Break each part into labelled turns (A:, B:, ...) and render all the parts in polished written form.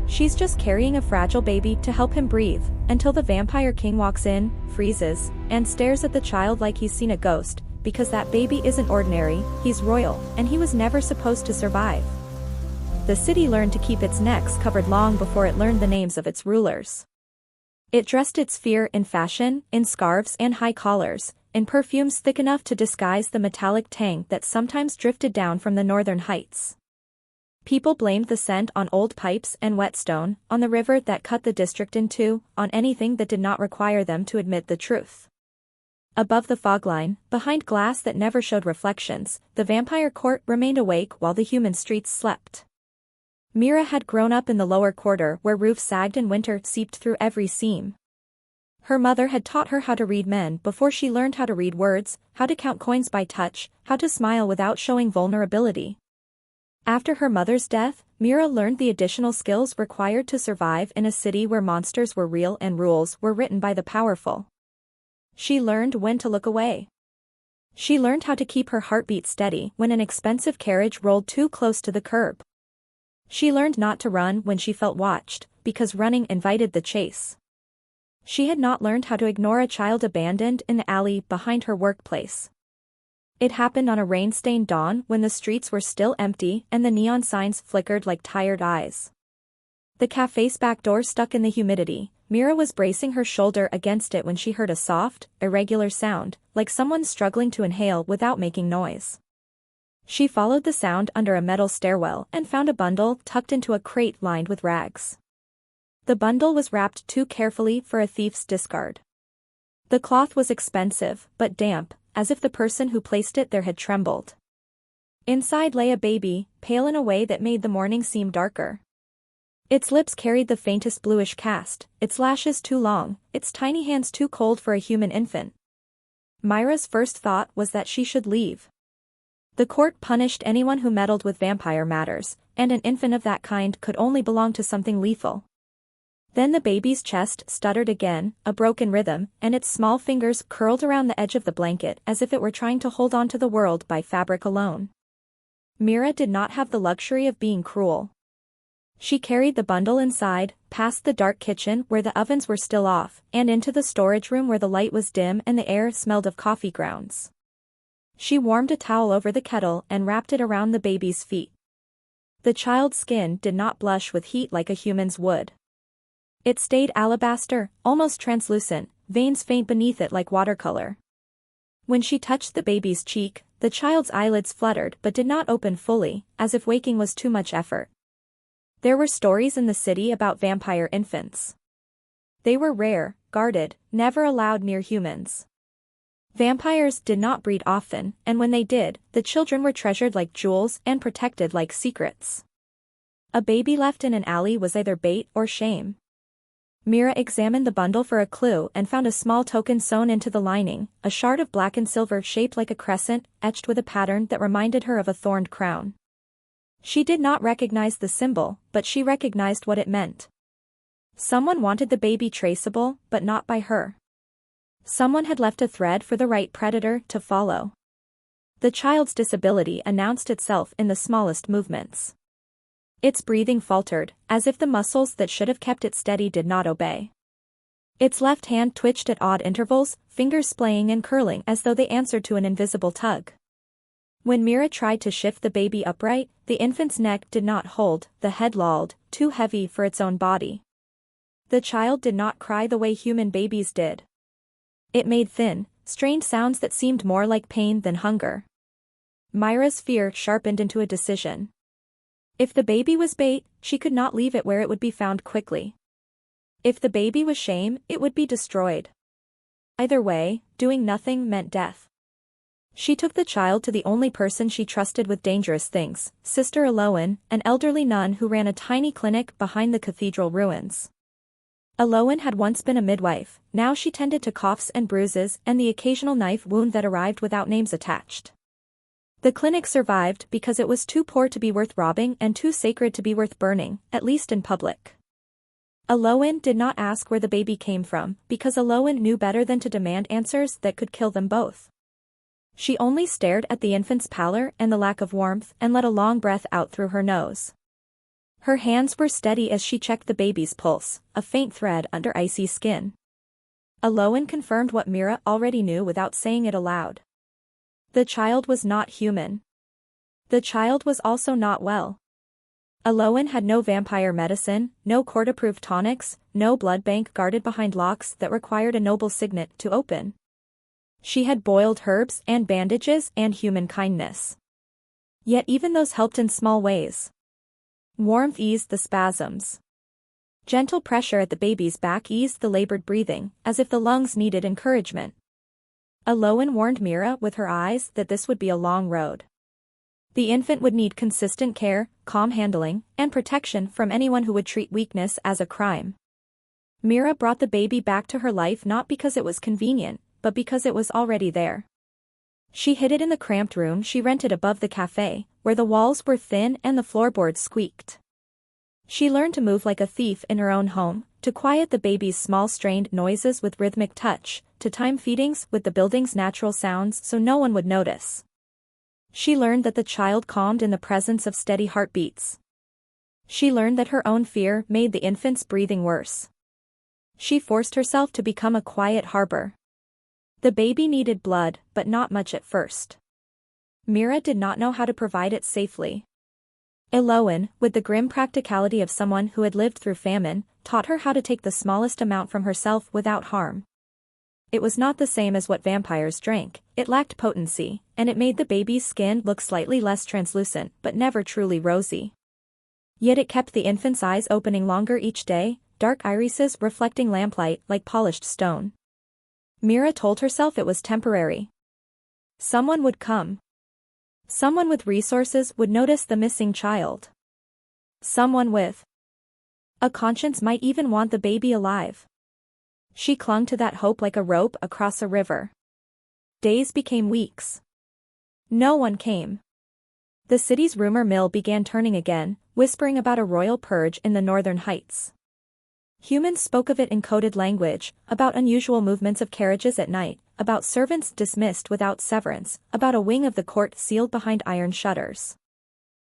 A: She's just carrying a fragile baby to help him breathe, until the vampire king walks in, freezes, and stares at the child like he's seen a ghost, because that baby isn't ordinary, he's royal, and he was never supposed to survive. The city learned to keep its necks covered long before it learned the names of its rulers. It dressed its fear in fashion, in scarves and high collars, in perfumes thick enough to disguise the metallic tang that sometimes drifted down from the northern heights. People blamed the scent on old pipes and whetstone, on the river that cut the district in two, on anything that did not require them to admit the truth. Above the fog line, behind glass that never showed reflections, the vampire court remained awake while the human streets slept. Mira had grown up in the lower quarter where roofs sagged and winter seeped through every seam. Her mother had taught her how to read men before she learned how to read words, how to count coins by touch, how to smile without showing vulnerability. After her mother's death, Mira learned the additional skills required to survive in a city where monsters were real and rules were written by the powerful. She learned when to look away. She learned how to keep her heartbeat steady when an expensive carriage rolled too close to the curb. She learned not to run when she felt watched, because running invited the chase. She had not learned how to ignore a child abandoned in the alley behind her workplace. It happened on a rain-stained dawn when the streets were still empty and the neon signs flickered like tired eyes. The café's back door stuck in the humidity. Mira was bracing her shoulder against it when she heard a soft, irregular sound, like someone struggling to inhale without making noise. She followed the sound under a metal stairwell and found a bundle tucked into a crate lined with rags. The bundle was wrapped too carefully for a thief's discard. The cloth was expensive, but damp, as if the person who placed it there had trembled. Inside lay a baby, pale in a way that made the morning seem darker. Its lips carried the faintest bluish cast, its lashes too long, its tiny hands too cold for a human infant. Myra's first thought was that she should leave. The court punished anyone who meddled with vampire matters, and an infant of that kind could only belong to something lethal. Then the baby's chest stuttered again, a broken rhythm, and its small fingers curled around the edge of the blanket as if it were trying to hold on to the world by fabric alone. Mira did not have the luxury of being cruel. She carried the bundle inside, past the dark kitchen where the ovens were still off, and into the storage room where the light was dim and the air smelled of coffee grounds. She warmed a towel over the kettle and wrapped it around the baby's feet. The child's skin did not blush with heat like a human's would. It stayed alabaster, almost translucent, veins faint beneath it like watercolor. When she touched the baby's cheek, the child's eyelids fluttered but did not open fully, as if waking was too much effort. There were stories in the city about vampire infants. They were rare, guarded, never allowed near humans. Vampires did not breed often, and when they did, the children were treasured like jewels and protected like secrets. A baby left in an alley was either bait or shame. Mira examined the bundle for a clue and found a small token sewn into the lining, a shard of black and silver shaped like a crescent, etched with a pattern that reminded her of a thorned crown. She did not recognize the symbol, but she recognized what it meant. Someone wanted the baby traceable, but not by her. Someone had left a thread for the right predator to follow. The child's disability announced itself in the smallest movements. Its breathing faltered, as if the muscles that should have kept it steady did not obey. Its left hand twitched at odd intervals, fingers splaying and curling as though they answered to an invisible tug. When Mira tried to shift the baby upright, the infant's neck did not hold, the head lolled, too heavy for its own body. The child did not cry the way human babies did. It made thin, strained sounds that seemed more like pain than hunger. Myra's fear sharpened into a decision. If the baby was bait, she could not leave it where it would be found quickly. If the baby was shame, it would be destroyed. Either way, doing nothing meant death. She took the child to the only person she trusted with dangerous things, Sister Aloan, an elderly nun who ran a tiny clinic behind the cathedral ruins. Aloan had once been a midwife, now she tended to coughs and bruises and the occasional knife wound that arrived without names attached. The clinic survived because it was too poor to be worth robbing and too sacred to be worth burning, at least in public. Aloan did not ask where the baby came from, because Aloan knew better than to demand answers that could kill them both. She only stared at the infant's pallor and the lack of warmth and let a long breath out through her nose. Her hands were steady as she checked the baby's pulse, a faint thread under icy skin. Aloan confirmed what Mira already knew without saying it aloud. The child was not human. The child was also not well. Aloan had no vampire medicine, no court-approved tonics, no blood bank guarded behind locks that required a noble signet to open. She had boiled herbs and bandages and human kindness. Yet even those helped in small ways. Warmth eased the spasms. Gentle pressure at the baby's back eased the labored breathing, as if the lungs needed encouragement. Aloan warned Mira with her eyes that this would be a long road. The infant would need consistent care, calm handling, and protection from anyone who would treat weakness as a crime. Mira brought the baby back to her life not because it was convenient, but because it was already there. She hid it in the cramped room she rented above the café, where the walls were thin and the floorboards squeaked. She learned to move like a thief in her own home, to quiet the baby's small strained noises with rhythmic touch, to time feedings with the building's natural sounds so no one would notice. She learned that the child calmed in the presence of steady heartbeats. She learned that her own fear made the infant's breathing worse. She forced herself to become a quiet harbor. The baby needed blood, but not much at first. Mira did not know how to provide it safely. Aloan, with the grim practicality of someone who had lived through famine, taught her how to take the smallest amount from herself without harm. It was not the same as what vampires drank, it lacked potency, and it made the baby's skin look slightly less translucent but never truly rosy. Yet it kept the infant's eyes opening longer each day, dark irises reflecting lamplight like polished stone. Mira told herself it was temporary. Someone would come. Someone with resources would notice the missing child. Someone with a conscience might even want the baby alive. She clung to that hope like a rope across a river. Days became weeks. No one came. The city's rumor mill began turning again, whispering about a royal purge in the northern heights. Humans spoke of it in coded language, about unusual movements of carriages at night, about servants dismissed without severance, about a wing of the court sealed behind iron shutters.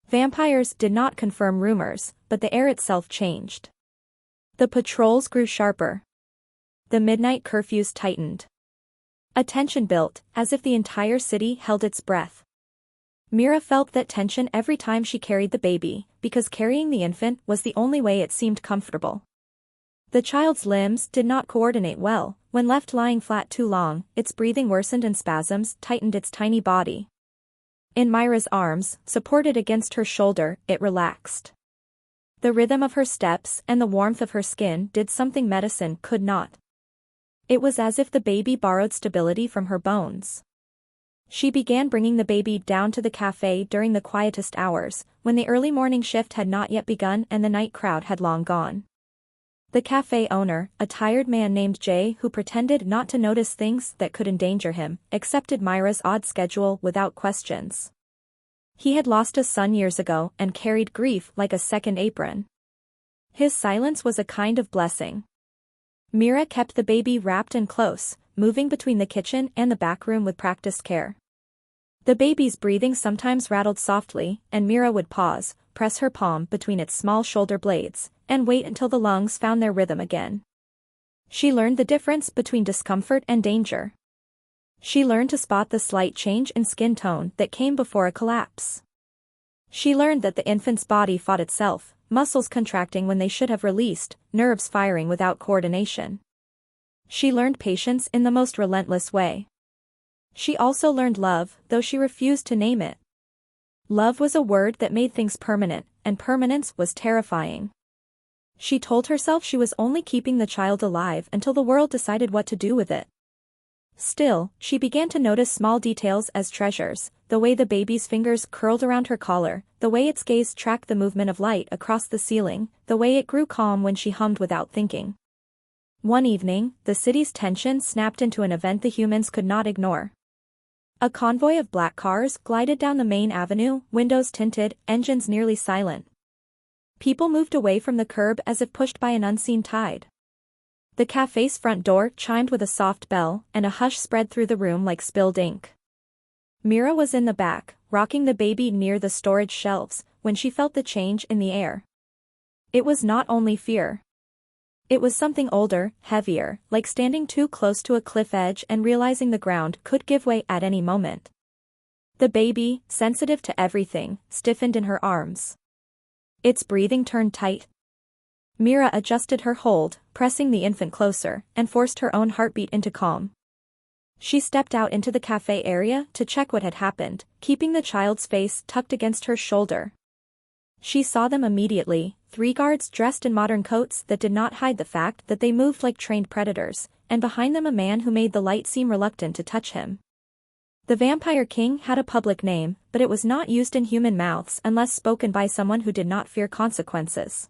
A: Vampires did not confirm rumors, but the air itself changed. The patrols grew sharper. The midnight curfews tightened. A tension built, as if the entire city held its breath. Mira felt that tension every time she carried the baby, because carrying the infant was the only way it seemed comfortable. The child's limbs did not coordinate well. When left lying flat too long, its breathing worsened and spasms tightened its tiny body. In Myra's arms, supported against her shoulder, it relaxed. The rhythm of her steps and the warmth of her skin did something medicine could not. It was as if the baby borrowed stability from her bones. She began bringing the baby down to the café during the quietest hours, when the early morning shift had not yet begun and the night crowd had long gone. The cafe owner, a tired man named Jay who pretended not to notice things that could endanger him, accepted Myra's odd schedule without questions. He had lost a son years ago and carried grief like a second apron. His silence was a kind of blessing. Mira kept the baby wrapped and close, moving between the kitchen and the back room with practiced care. The baby's breathing sometimes rattled softly, and Mira would pause, press her palm between its small shoulder blades, and wait until the lungs found their rhythm again. She learned the difference between discomfort and danger. She learned to spot the slight change in skin tone that came before a collapse. She learned that the infant's body fought itself, muscles contracting when they should have released, nerves firing without coordination. She learned patience in the most relentless way. She also learned love, though she refused to name it. Love was a word that made things permanent, and permanence was terrifying. She told herself she was only keeping the child alive until the world decided what to do with it. Still, she began to notice small details as treasures, the way the baby's fingers curled around her collar, the way its gaze tracked the movement of light across the ceiling, the way it grew calm when she hummed without thinking. One evening, the city's tension snapped into an event the humans could not ignore. A convoy of black cars glided down the main avenue, windows tinted, engines nearly silent. People moved away from the curb as if pushed by an unseen tide. The café's front door chimed with a soft bell, and a hush spread through the room like spilled ink. Mira was in the back, rocking the baby near the storage shelves, when she felt the change in the air. It was not only fear. It was something older, heavier, like standing too close to a cliff edge and realizing the ground could give way at any moment. The baby, sensitive to everything, stiffened in her arms. Its breathing turned tight. Mira adjusted her hold, pressing the infant closer, and forced her own heartbeat into calm. She stepped out into the cafe area to check what had happened, keeping the child's face tucked against her shoulder. She saw them immediately, 3 guards dressed in modern coats that did not hide the fact that they moved like trained predators, and behind them a man who made the light seem reluctant to touch him. The Vampire King had a public name, but it was not used in human mouths unless spoken by someone who did not fear consequences.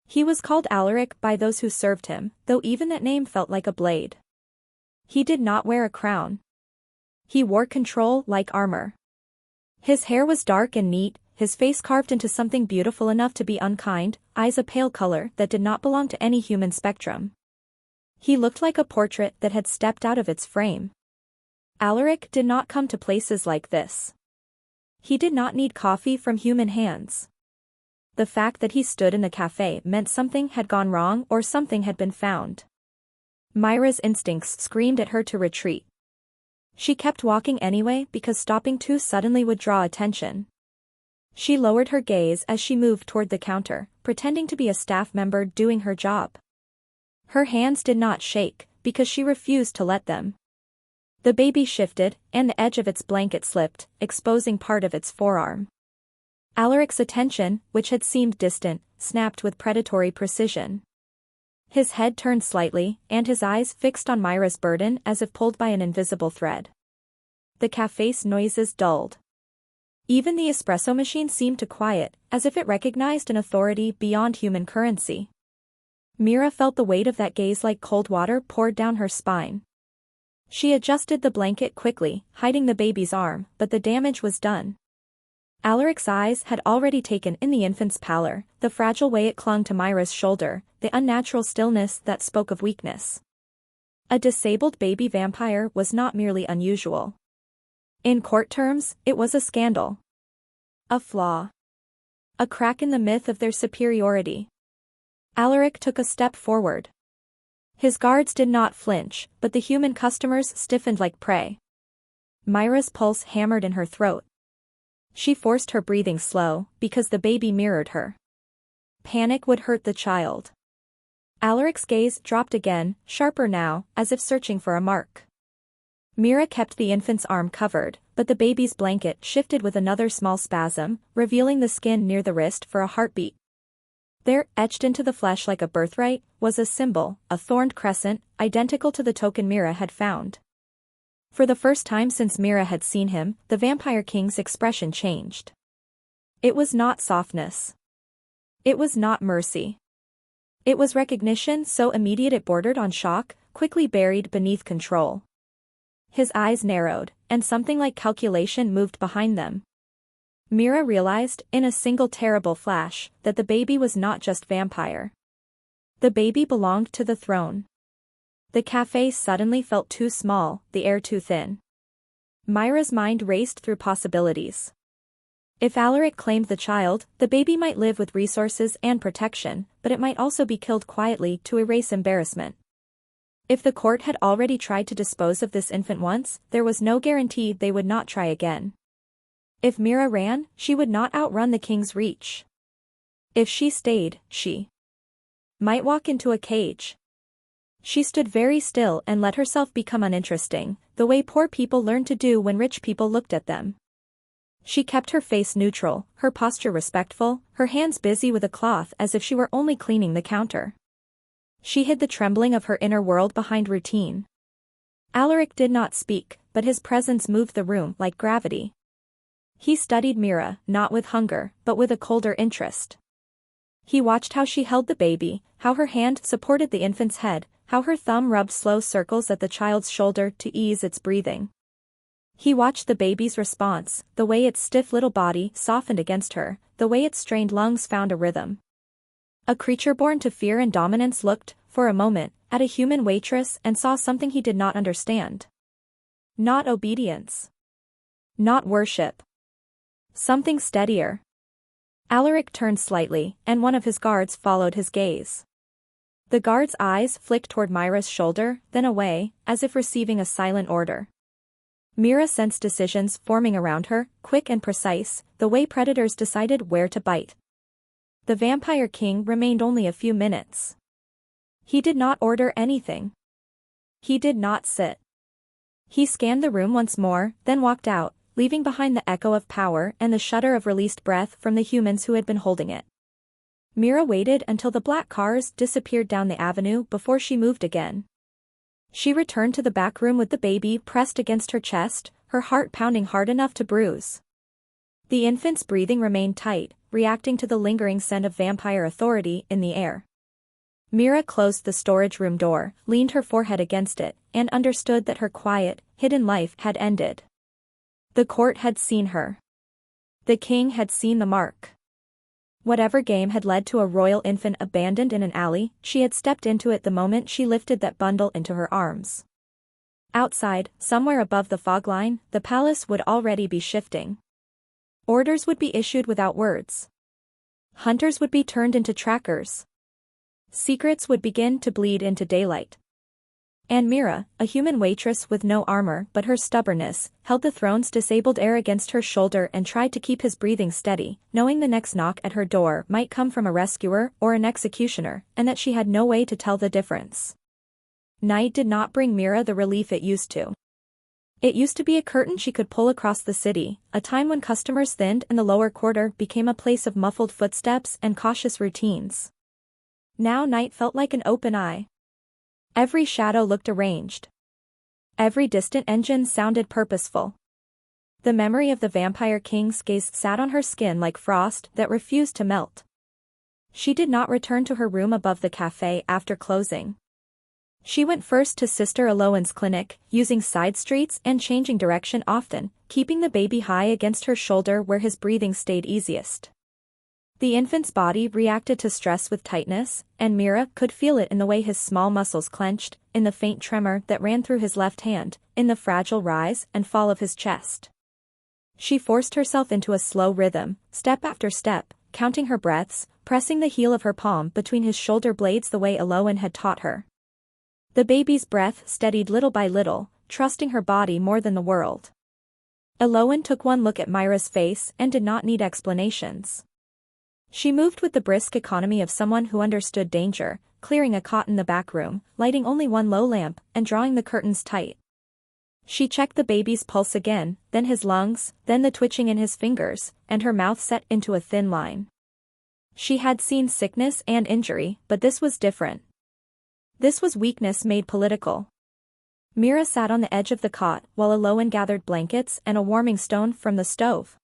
A: He was called Alaric by those who served him, though even that name felt like a blade. He did not wear a crown. He wore control like armor. His hair was dark and neat, his face carved into something beautiful enough to be unkind, eyes a pale color that did not belong to any human spectrum. He looked like a portrait that had stepped out of its frame. Alaric did not come to places like this. He did not need coffee from human hands. The fact that he stood in the cafe meant something had gone wrong or something had been found. Myra's instincts screamed at her to retreat. She kept walking anyway because stopping too suddenly would draw attention. She lowered her gaze as she moved toward the counter, pretending to be a staff member doing her job. Her hands did not shake, because she refused to let them. The baby shifted, and the edge of its blanket slipped, exposing part of its forearm. Alaric's attention, which had seemed distant, snapped with predatory precision. His head turned slightly, and his eyes fixed on Myra's burden as if pulled by an invisible thread. The cafe's noises dulled. Even the espresso machine seemed to quiet, as if it recognized an authority beyond human currency. Mira felt the weight of that gaze like cold water poured down her spine. She adjusted the blanket quickly, hiding the baby's arm, but the damage was done. Alaric's eyes had already taken in the infant's pallor, the fragile way it clung to Myra's shoulder, the unnatural stillness that spoke of weakness. A disabled baby vampire was not merely unusual. In court terms, it was a scandal. A flaw. A crack in the myth of their superiority. Alaric took a step forward. His guards did not flinch, but the human customers stiffened like prey. Myra's pulse hammered in her throat. She forced her breathing slow, because the baby mirrored her. Panic would hurt the child. Alaric's gaze dropped again, sharper now, as if searching for a mark. Mira kept the infant's arm covered, but the baby's blanket shifted with another small spasm, revealing the skin near the wrist for a heartbeat. There, etched into the flesh like a birthright, was a symbol, a thorned crescent, identical to the token Mira had found. For the first time since Mira had seen him, the Vampire King's expression changed. It was not softness. It was not mercy. It was recognition so immediate it bordered on shock, quickly buried beneath control. His eyes narrowed, and something like calculation moved behind them. Mira realized, in a single terrible flash, that the baby was not just vampire. The baby belonged to the throne. The cafe suddenly felt too small, the air too thin. Myra's mind raced through possibilities. If Alaric claimed the child, the baby might live with resources and protection, but it might also be killed quietly to erase embarrassment. If the court had already tried to dispose of this infant once, there was no guarantee they would not try again. If Mira ran, she would not outrun the king's reach. If she stayed, she might walk into a cage. She stood very still and let herself become uninteresting, the way poor people learn to do when rich people looked at them. She kept her face neutral, her posture respectful, her hands busy with a cloth as if she were only cleaning the counter. She hid the trembling of her inner world behind routine. Alaric did not speak, but his presence moved the room like gravity. He studied Mira, not with hunger, but with a colder interest. He watched how she held the baby, how her hand supported the infant's head, how her thumb rubbed slow circles at the child's shoulder to ease its breathing. He watched the baby's response, the way its stiff little body softened against her, the way its strained lungs found a rhythm. A creature born to fear and dominance looked, for a moment, at a human waitress and saw something he did not understand. Not obedience. Not worship. Something steadier. Alaric turned slightly, and one of his guards followed his gaze. The guard's eyes flicked toward Mira's shoulder, then away, as if receiving a silent order. Mira sensed decisions forming around her, quick and precise, the way predators decided where to bite. The Vampire King remained only a few minutes. He did not order anything. He did not sit. He scanned the room once more, then walked out, leaving behind the echo of power and the shudder of released breath from the humans who had been holding it. Mira waited until the black cars disappeared down the avenue before she moved again. She returned to the back room with the baby pressed against her chest, her heart pounding hard enough to bruise. The infant's breathing remained tight, reacting to the lingering scent of vampire authority in the air. Mira closed the storage room door, leaned her forehead against it, and understood that her quiet, hidden life had ended. The court had seen her. The king had seen the mark. Whatever game had led to a royal infant abandoned in an alley, she had stepped into it the moment she lifted that bundle into her arms. Outside, somewhere above the fog line, the palace would already be shifting. Orders would be issued without words. Hunters would be turned into trackers. Secrets would begin to bleed into daylight. And Mira, a human waitress with no armor but her stubbornness, held the throne's disabled heir against her shoulder and tried to keep his breathing steady, knowing the next knock at her door might come from a rescuer or an executioner, and that she had no way to tell the difference. Night did not bring Mira the relief it used to. It used to be a curtain she could pull across the city, a time when customers thinned and the lower quarter became a place of muffled footsteps and cautious routines. Now night felt like an open eye. Every shadow looked arranged. Every distant engine sounded purposeful. The memory of the Vampire King's gaze sat on her skin like frost that refused to melt. She did not return to her room above the café after closing. She went first to Sister Aloan's clinic, using side streets and changing direction often, keeping the baby high against her shoulder where his breathing stayed easiest. The infant's body reacted to stress with tightness, and Mira could feel it in the way his small muscles clenched, in the faint tremor that ran through his left hand, in the fragile rise and fall of his chest. She forced herself into a slow rhythm, step after step, counting her breaths, pressing the heel of her palm between his shoulder blades the way Aloan had taught her. The baby's breath steadied little by little, trusting her body more than the world. Aloan took one look at Mira's face and did not need explanations. She moved with the brisk economy of someone who understood danger, clearing a cot in the back room, lighting only one low lamp, and drawing the curtains tight. She checked the baby's pulse again, then his lungs, then the twitching in his fingers, and her mouth set into a thin line. She had seen sickness and injury, but this was different. This was weakness made political. Mira sat on the edge of the cot while Aloan gathered blankets and a warming stone from the stove.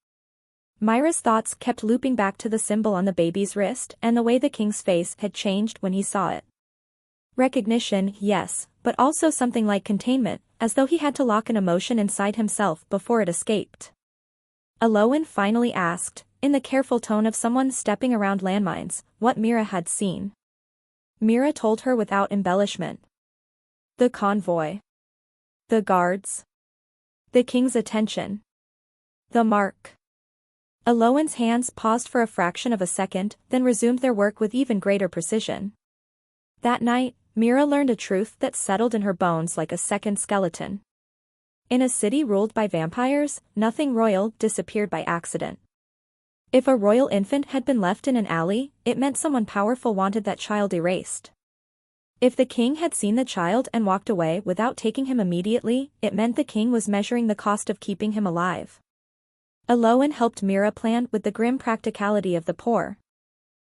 A: Mira's thoughts kept looping back to the symbol on the baby's wrist and the way the king's face had changed when he saw it. Recognition, yes, but also something like containment, as though he had to lock an emotion inside himself before it escaped. Aloan finally asked, in the careful tone of someone stepping around landmines, what Mira had seen. Mira told her without embellishment. The convoy. The guards. The king's attention. The mark. Aloan's hands paused for a fraction of a second, then resumed their work with even greater precision. That night, Mira learned a truth that settled in her bones like a second skeleton. In a city ruled by vampires, nothing royal disappeared by accident. If a royal infant had been left in an alley, it meant someone powerful wanted that child erased. If the king had seen the child and walked away without taking him immediately, it meant the king was measuring the cost of keeping him alive. Aloan helped Mira plan with the grim practicality of the poor.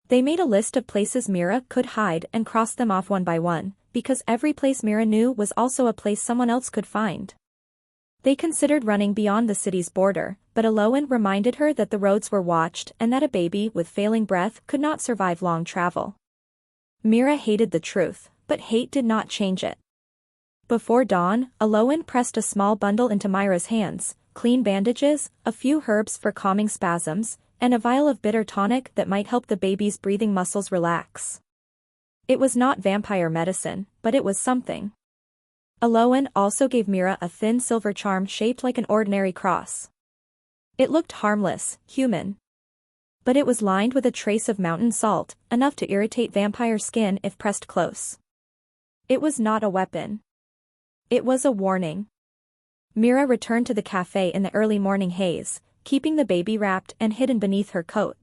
A: They made a list of places Mira could hide and crossed them off one by one, because every place Mira knew was also a place someone else could find. They considered running beyond the city's border, but Aloan reminded her that the roads were watched and that a baby with failing breath could not survive long travel. Mira hated the truth, but hate did not change it. Before dawn, Aloan pressed a small bundle into Mira's hands, clean bandages, a few herbs for calming spasms, and a vial of bitter tonic that might help the baby's breathing muscles relax. It was not vampire medicine, but it was something. Aloan also gave Mira a thin silver charm shaped like an ordinary cross. It looked harmless, human. But it was lined with a trace of mountain salt, enough to irritate vampire skin if pressed close. It was not a weapon. It was a warning. Mira returned to the cafe in the early morning haze, keeping the baby wrapped and hidden beneath her coat.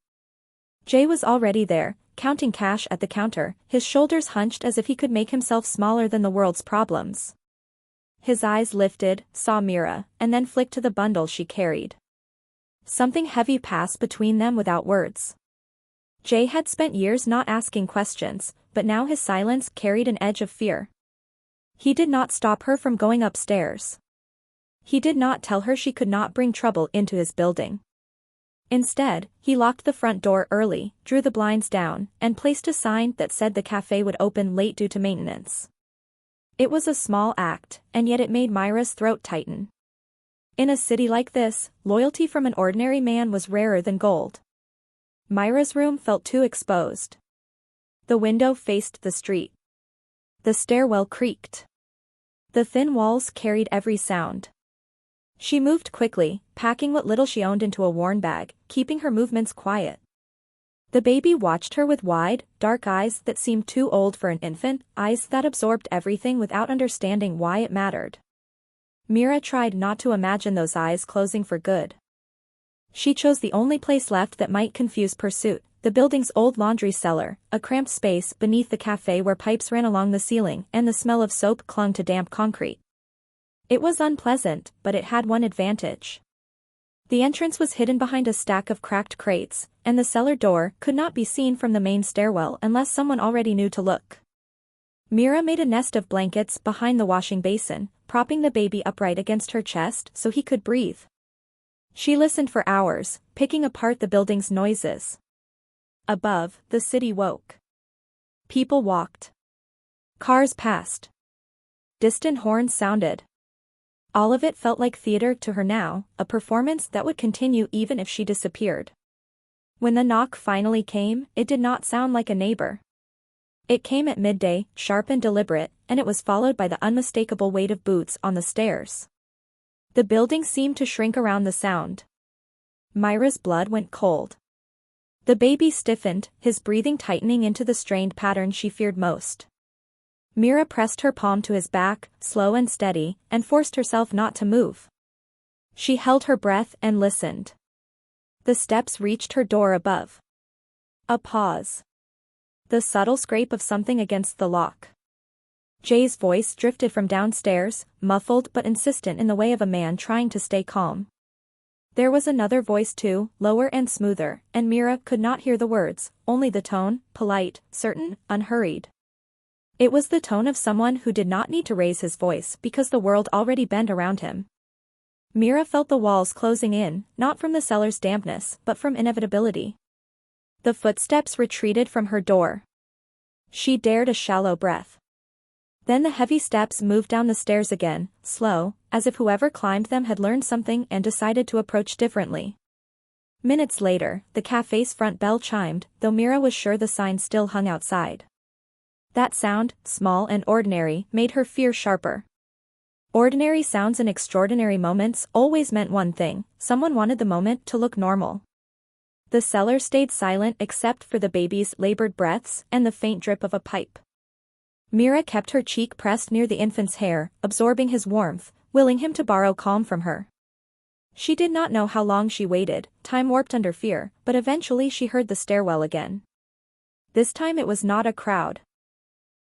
A: Jay was already there, counting cash at the counter, his shoulders hunched as if he could make himself smaller than the world's problems. His eyes lifted, saw Mira, and then flicked to the bundle she carried. Something heavy passed between them without words. Jay had spent years not asking questions, but now his silence carried an edge of fear. He did not stop her from going upstairs. He did not tell her she could not bring trouble into his building. Instead, he locked the front door early, drew the blinds down, and placed a sign that said the cafe would open late due to maintenance. It was a small act, and yet it made Myra's throat tighten. In a city like this, loyalty from an ordinary man was rarer than gold. Myra's room felt too exposed. The window faced the street. The stairwell creaked. The thin walls carried every sound. She moved quickly, packing what little she owned into a worn bag, keeping her movements quiet. The baby watched her with wide, dark eyes that seemed too old for an infant, eyes that absorbed everything without understanding why it mattered. Mira tried not to imagine those eyes closing for good. She chose the only place left that might confuse pursuit, the building's old laundry cellar, a cramped space beneath the cafe where pipes ran along the ceiling and the smell of soap clung to damp concrete. It was unpleasant, but it had one advantage. The entrance was hidden behind a stack of cracked crates, and the cellar door could not be seen from the main stairwell unless someone already knew to look. Mira made a nest of blankets behind the washing basin, propping the baby upright against her chest so he could breathe. She listened for hours, picking apart the building's noises. Above, the city woke. People walked. Cars passed. Distant horns sounded. All of it felt like theater to her now, a performance that would continue even if she disappeared. When the knock finally came, it did not sound like a neighbor. It came at midday, sharp and deliberate, and it was followed by the unmistakable weight of boots on the stairs. The building seemed to shrink around the sound. Myra's blood went cold. The baby stiffened, his breathing tightening into the strained pattern she feared most. Mira pressed her palm to his back, slow and steady, and forced herself not to move. She held her breath and listened. The steps reached her door above. A pause. The subtle scrape of something against the lock. Jay's voice drifted from downstairs, muffled but insistent in the way of a man trying to stay calm. There was another voice too, lower and smoother, and Mira could not hear the words, only the tone, polite, certain, unhurried. It was the tone of someone who did not need to raise his voice because the world already bent around him. Mira felt the walls closing in, not from the cellar's dampness, but from inevitability. The footsteps retreated from her door. She dared a shallow breath. Then the heavy steps moved down the stairs again, slow, as if whoever climbed them had learned something and decided to approach differently. Minutes later, the cafe's front bell chimed, though Mira was sure the sign still hung outside. That sound, small and ordinary, made her fear sharper. Ordinary sounds in extraordinary moments always meant one thing: someone wanted the moment to look normal. The cellar stayed silent except for the baby's labored breaths and the faint drip of a pipe. Mira kept her cheek pressed near the infant's hair, absorbing his warmth, willing him to borrow calm from her. She did not know how long she waited, time warped under fear, but eventually she heard the stairwell again. This time it was not a crowd.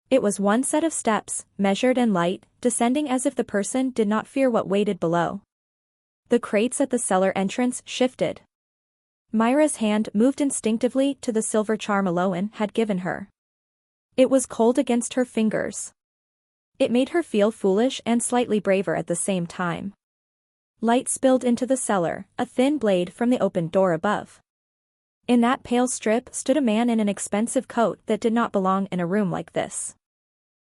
A: It was one set of steps, measured and light, descending as if the person did not fear what waited below. The crates at the cellar entrance shifted. Myra's hand moved instinctively to the silver charm Aloan had given her. It was cold against her fingers. It made her feel foolish and slightly braver at the same time. Light spilled into the cellar, a thin blade from the opened door above. In that pale strip stood a man in an expensive coat that did not belong in a room like this.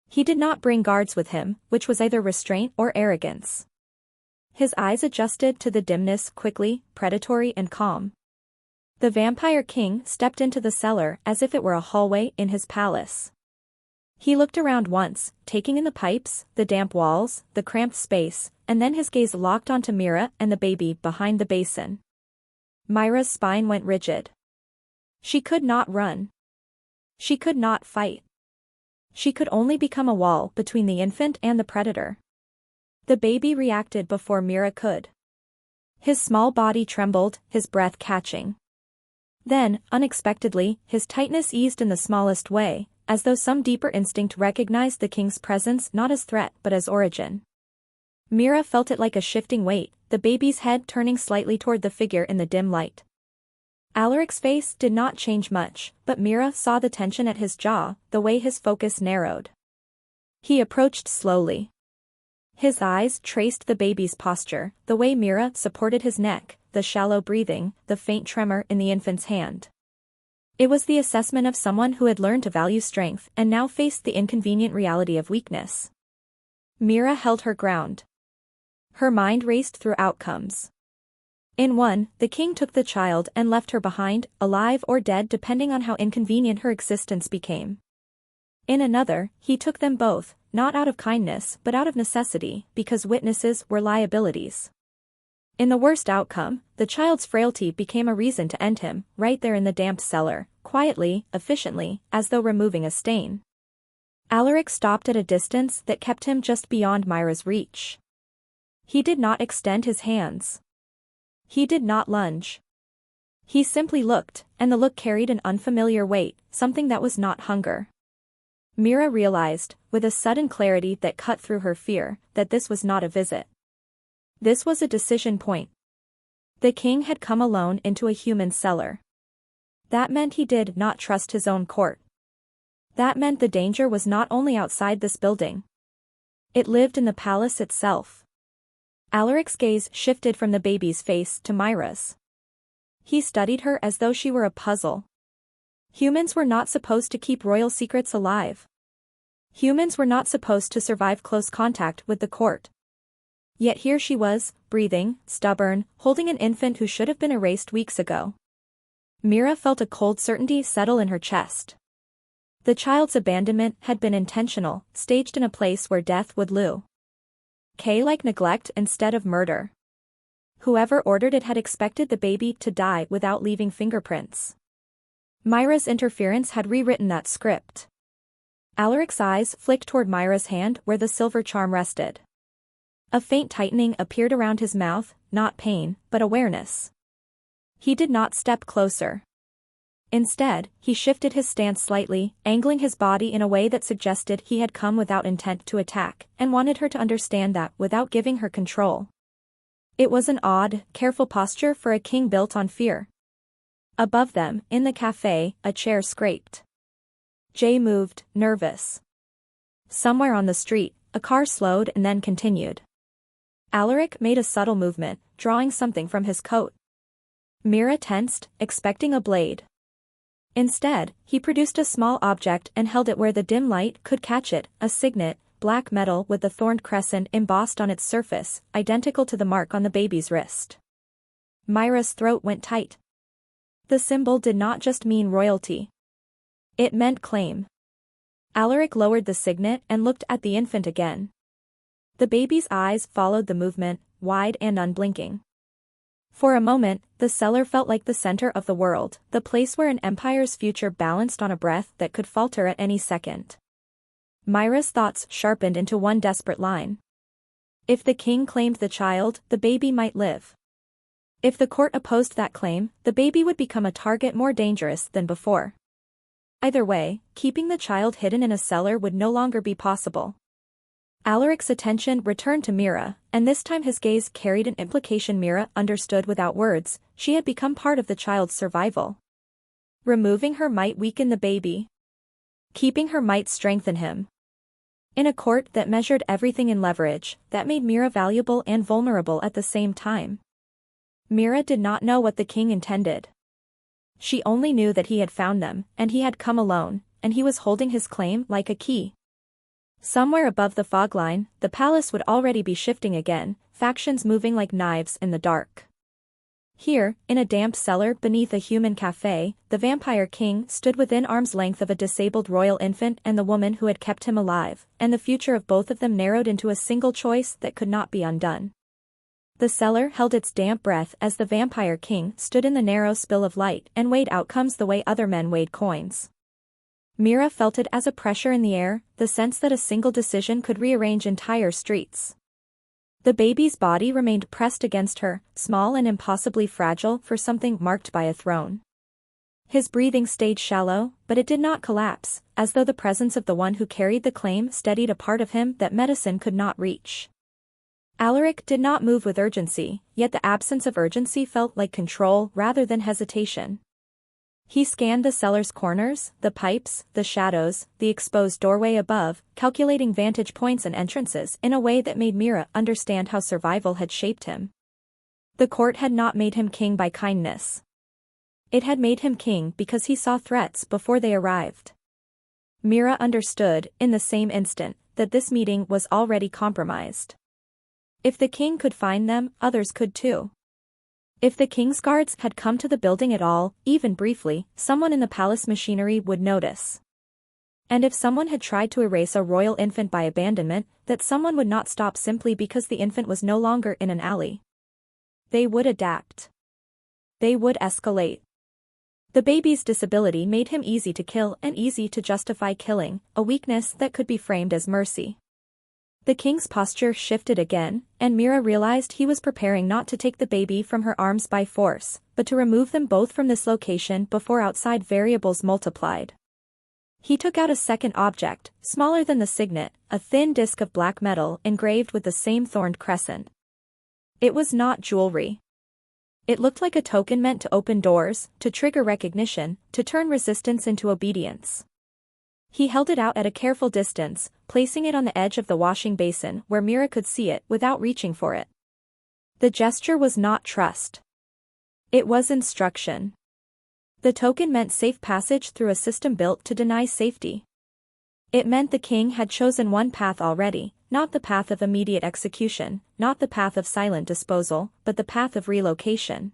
A: He did not bring guards with him, which was either restraint or arrogance. His eyes adjusted to the dimness quickly, predatory and calm. The Vampire King stepped into the cellar as if it were a hallway in his palace. He looked around once, taking in the pipes, the damp walls, the cramped space, and then his gaze locked onto Mira and the baby behind the basin. Myra's spine went rigid. She could not run. She could not fight. She could only become a wall between the infant and the predator. The baby reacted before Mira could. His small body trembled, his breath catching. Then, unexpectedly, his tightness eased in the smallest way, as though some deeper instinct recognized the king's presence not as threat but as origin. Mira felt it like a shifting weight, the baby's head turning slightly toward the figure in the dim light. Alaric's face did not change much, but Mira saw the tension at his jaw, the way his focus narrowed. He approached slowly. His eyes traced the baby's posture, the way Mira supported his neck, the shallow breathing, the faint tremor in the infant's hand. It was the assessment of someone who had learned to value strength and now faced the inconvenient reality of weakness. Mira held her ground. Her mind raced through outcomes. In one, the king took the child and left her behind, alive or dead depending on how inconvenient her existence became. In another, he took them both, not out of kindness but out of necessity, because witnesses were liabilities. In the worst outcome, the child's frailty became a reason to end him, right there in the damp cellar, quietly, efficiently, as though removing a stain. Alaric stopped at a distance that kept him just beyond Myra's reach. He did not extend his hands. He did not lunge. He simply looked, and the look carried an unfamiliar weight, something that was not hunger. Mira realized, with a sudden clarity that cut through her fear, that this was not a visit. This was a decision point. The king had come alone into a human cellar. That meant he did not trust his own court. That meant the danger was not only outside this building. It lived in the palace itself. Alaric's gaze shifted from the baby's face to Myra's. He studied her as though she were a puzzle. Humans were not supposed to keep royal secrets alive. Humans were not supposed to survive close contact with the court. Yet here she was, breathing, stubborn, holding an infant who should have been erased weeks ago. Mira felt a cold certainty settle in her chest. The child's abandonment had been intentional, staged in a place where death would loom. Like neglect instead of murder. Whoever ordered it had expected the baby to die without leaving fingerprints. Myra's interference had rewritten that script. Alaric's eyes flicked toward Myra's hand where the silver charm rested. A faint tightening appeared around his mouth, not pain, but awareness. He did not step closer. Instead, he shifted his stance slightly, angling his body in a way that suggested he had come without intent to attack, and wanted her to understand that without giving her control. It was an odd, careful posture for a king built on fear. Above them, in the café, a chair scraped. Jay moved, nervous. Somewhere on the street, a car slowed and then continued. Alaric made a subtle movement, drawing something from his coat. Mira tensed, expecting a blade. Instead, he produced a small object and held it where the dim light could catch it, a signet, black metal with a thorned crescent embossed on its surface, identical to the mark on the baby's wrist. Myra's throat went tight. The symbol did not just mean royalty. It meant claim. Alaric lowered the signet and looked at the infant again. The baby's eyes followed the movement, wide and unblinking. For a moment, the cellar felt like the center of the world, the place where an empire's future balanced on a breath that could falter at any second. Myra's thoughts sharpened into one desperate line. If the king claimed the child, the baby might live. If the court opposed that claim, the baby would become a target more dangerous than before. Either way, keeping the child hidden in a cellar would no longer be possible. Alaric's attention returned to Mira, and this time his gaze carried an implication Mira understood without words. She had become part of the child's survival. Removing her might weaken the baby. Keeping her might strengthen him. In a court that measured everything in leverage, that made Mira valuable and vulnerable at the same time. Mira did not know what the king intended. She only knew that he had found them, and he had come alone, and he was holding his claim like a key. Somewhere above the fog line, the palace would already be shifting again, factions moving like knives in the dark. Here, in a damp cellar beneath a human café, the vampire king stood within arm's length of a disabled royal infant and the woman who had kept him alive, and the future of both of them narrowed into a single choice that could not be undone. The cellar held its damp breath as the Vampire King stood in the narrow spill of light and weighed outcomes the way other men weighed coins. Mira felt it as a pressure in the air, the sense that a single decision could rearrange entire streets. The baby's body remained pressed against her, small and impossibly fragile for something marked by a throne. His breathing stayed shallow, but it did not collapse, as though the presence of the one who carried the claim steadied a part of him that medicine could not reach. Alaric did not move with urgency, yet the absence of urgency felt like control rather than hesitation. He scanned the cellar's corners, the pipes, the shadows, the exposed doorway above, calculating vantage points and entrances in a way that made Mira understand how survival had shaped him. The court had not made him king by kindness. It had made him king because he saw threats before they arrived. Mira understood, in the same instant, that this meeting was already compromised. If the king could find them, others could too. If the king's guards had come to the building at all, even briefly, someone in the palace machinery would notice. And if someone had tried to erase a royal infant by abandonment, that someone would not stop simply because the infant was no longer in an alley. They would adapt. They would escalate. The baby's disability made him easy to kill and easy to justify killing, a weakness that could be framed as mercy. The king's posture shifted again, and Mira realized he was preparing not to take the baby from her arms by force, but to remove them both from this location before outside variables multiplied. He took out a second object, smaller than the signet, a thin disc of black metal engraved with the same thorned crescent. It was not jewelry. It looked like a token meant to open doors, to trigger recognition, to turn resistance into obedience. He held it out at a careful distance, placing it on the edge of the washing basin where Mira could see it without reaching for it. The gesture was not trust. It was instruction. The token meant safe passage through a system built to deny safety. It meant the king had chosen one path already, not the path of immediate execution, not the path of silent disposal, but the path of relocation.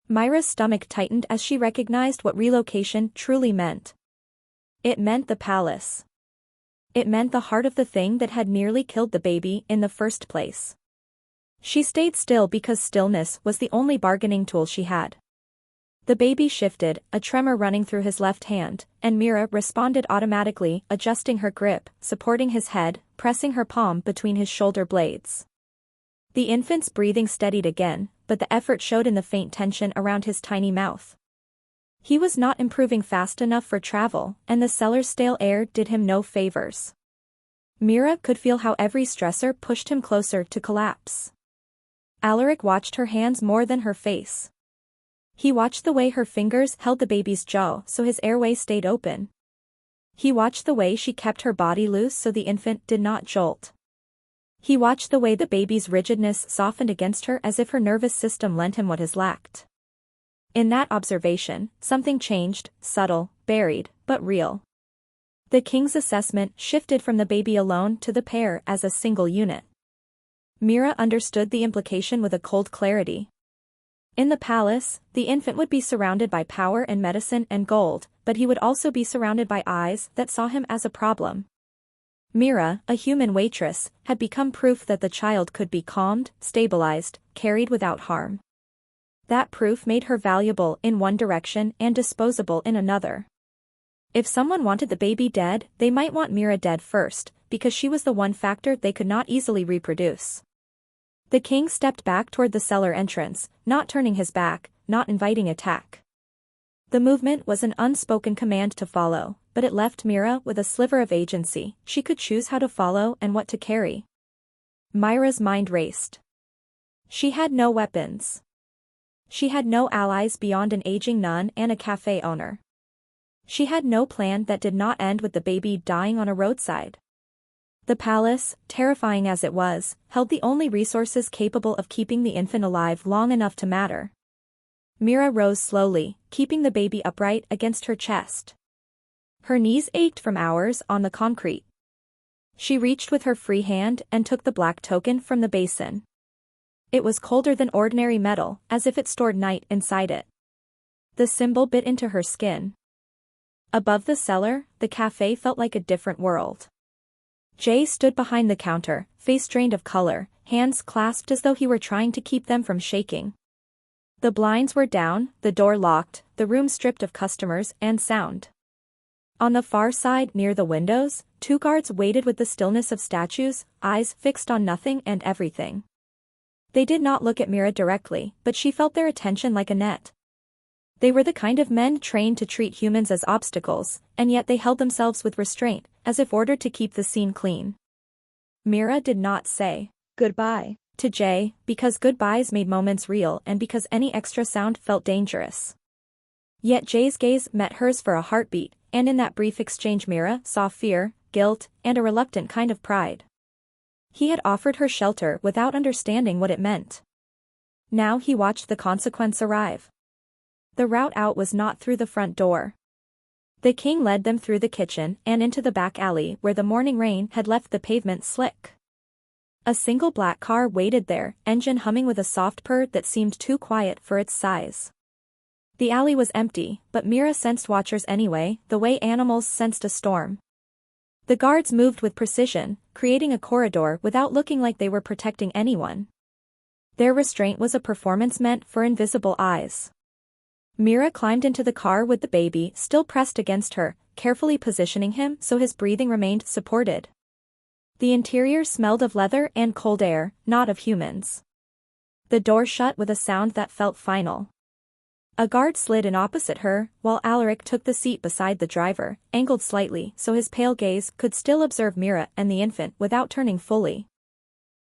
A: Mira's stomach tightened as she recognized what relocation truly meant. It meant the palace. It meant the heart of the thing that had nearly killed the baby in the first place. She stayed still because stillness was the only bargaining tool she had. The baby shifted, a tremor running through his left hand, and Mira responded automatically, adjusting her grip, supporting his head, pressing her palm between his shoulder blades. The infant's breathing steadied again, but the effort showed in the faint tension around his tiny mouth. He was not improving fast enough for travel, and the cellar's stale air did him no favors. Mira could feel how every stressor pushed him closer to collapse. Alaric watched her hands more than her face. He watched the way her fingers held the baby's jaw so his airway stayed open. He watched the way she kept her body loose so the infant did not jolt. He watched the way the baby's rigidness softened against her as if her nervous system lent him what his lacked. In that observation, something changed, subtle, buried, but real. The king's assessment shifted from the baby alone to the pair as a single unit. Mira understood the implication with a cold clarity. In the palace, the infant would be surrounded by power and medicine and gold, but he would also be surrounded by eyes that saw him as a problem. Mira, a human waitress, had become proof that the child could be calmed, stabilized, carried without harm. That proof made her valuable in one direction and disposable in another. If someone wanted the baby dead, they might want Mira dead first, because she was the one factor they could not easily reproduce. The king stepped back toward the cellar entrance, not turning his back, not inviting attack. The movement was an unspoken command to follow, but it left Mira with a sliver of agency. She could choose how to follow and what to carry. Mira's mind raced. She had no weapons. She had no allies beyond an aging nun and a cafe owner. She had no plan that did not end with the baby dying on a roadside. The palace, terrifying as it was, held the only resources capable of keeping the infant alive long enough to matter. Mira rose slowly, keeping the baby upright against her chest. Her knees ached from hours on the concrete. She reached with her free hand and took the black token from the basin. It was colder than ordinary metal, as if it stored night inside it. The symbol bit into her skin. Above the cellar, the cafe felt like a different world. Jay stood behind the counter, face drained of color, hands clasped as though he were trying to keep them from shaking. The blinds were down, the door locked, the room stripped of customers and sound. On the far side near the windows, 2 guards waited with the stillness of statues, eyes fixed on nothing and everything. They did not look at Mira directly, but she felt their attention like a net. They were the kind of men trained to treat humans as obstacles, and yet they held themselves with restraint, as if ordered to keep the scene clean. Mira did not say goodbye to Jay, because goodbyes made moments real and because any extra sound felt dangerous. Yet Jay's gaze met hers for a heartbeat, and in that brief exchange Mira saw fear, guilt, and a reluctant kind of pride. He had offered her shelter without understanding what it meant. Now he watched the consequence arrive. The route out was not through the front door. The king led them through the kitchen and into the back alley where the morning rain had left the pavement slick. A single black car waited there, engine humming with a soft purr that seemed too quiet for its size. The alley was empty, but Mira sensed watchers anyway, the way animals sensed a storm. The guards moved with precision, creating a corridor without looking like they were protecting anyone. Their restraint was a performance meant for invisible eyes. Mira climbed into the car with the baby still pressed against her, carefully positioning him so his breathing remained supported. The interior smelled of leather and cold air, not of humans. The door shut with a sound that felt final. A guard slid in opposite her, while Alaric took the seat beside the driver, angled slightly so his pale gaze could still observe Mira and the infant without turning fully.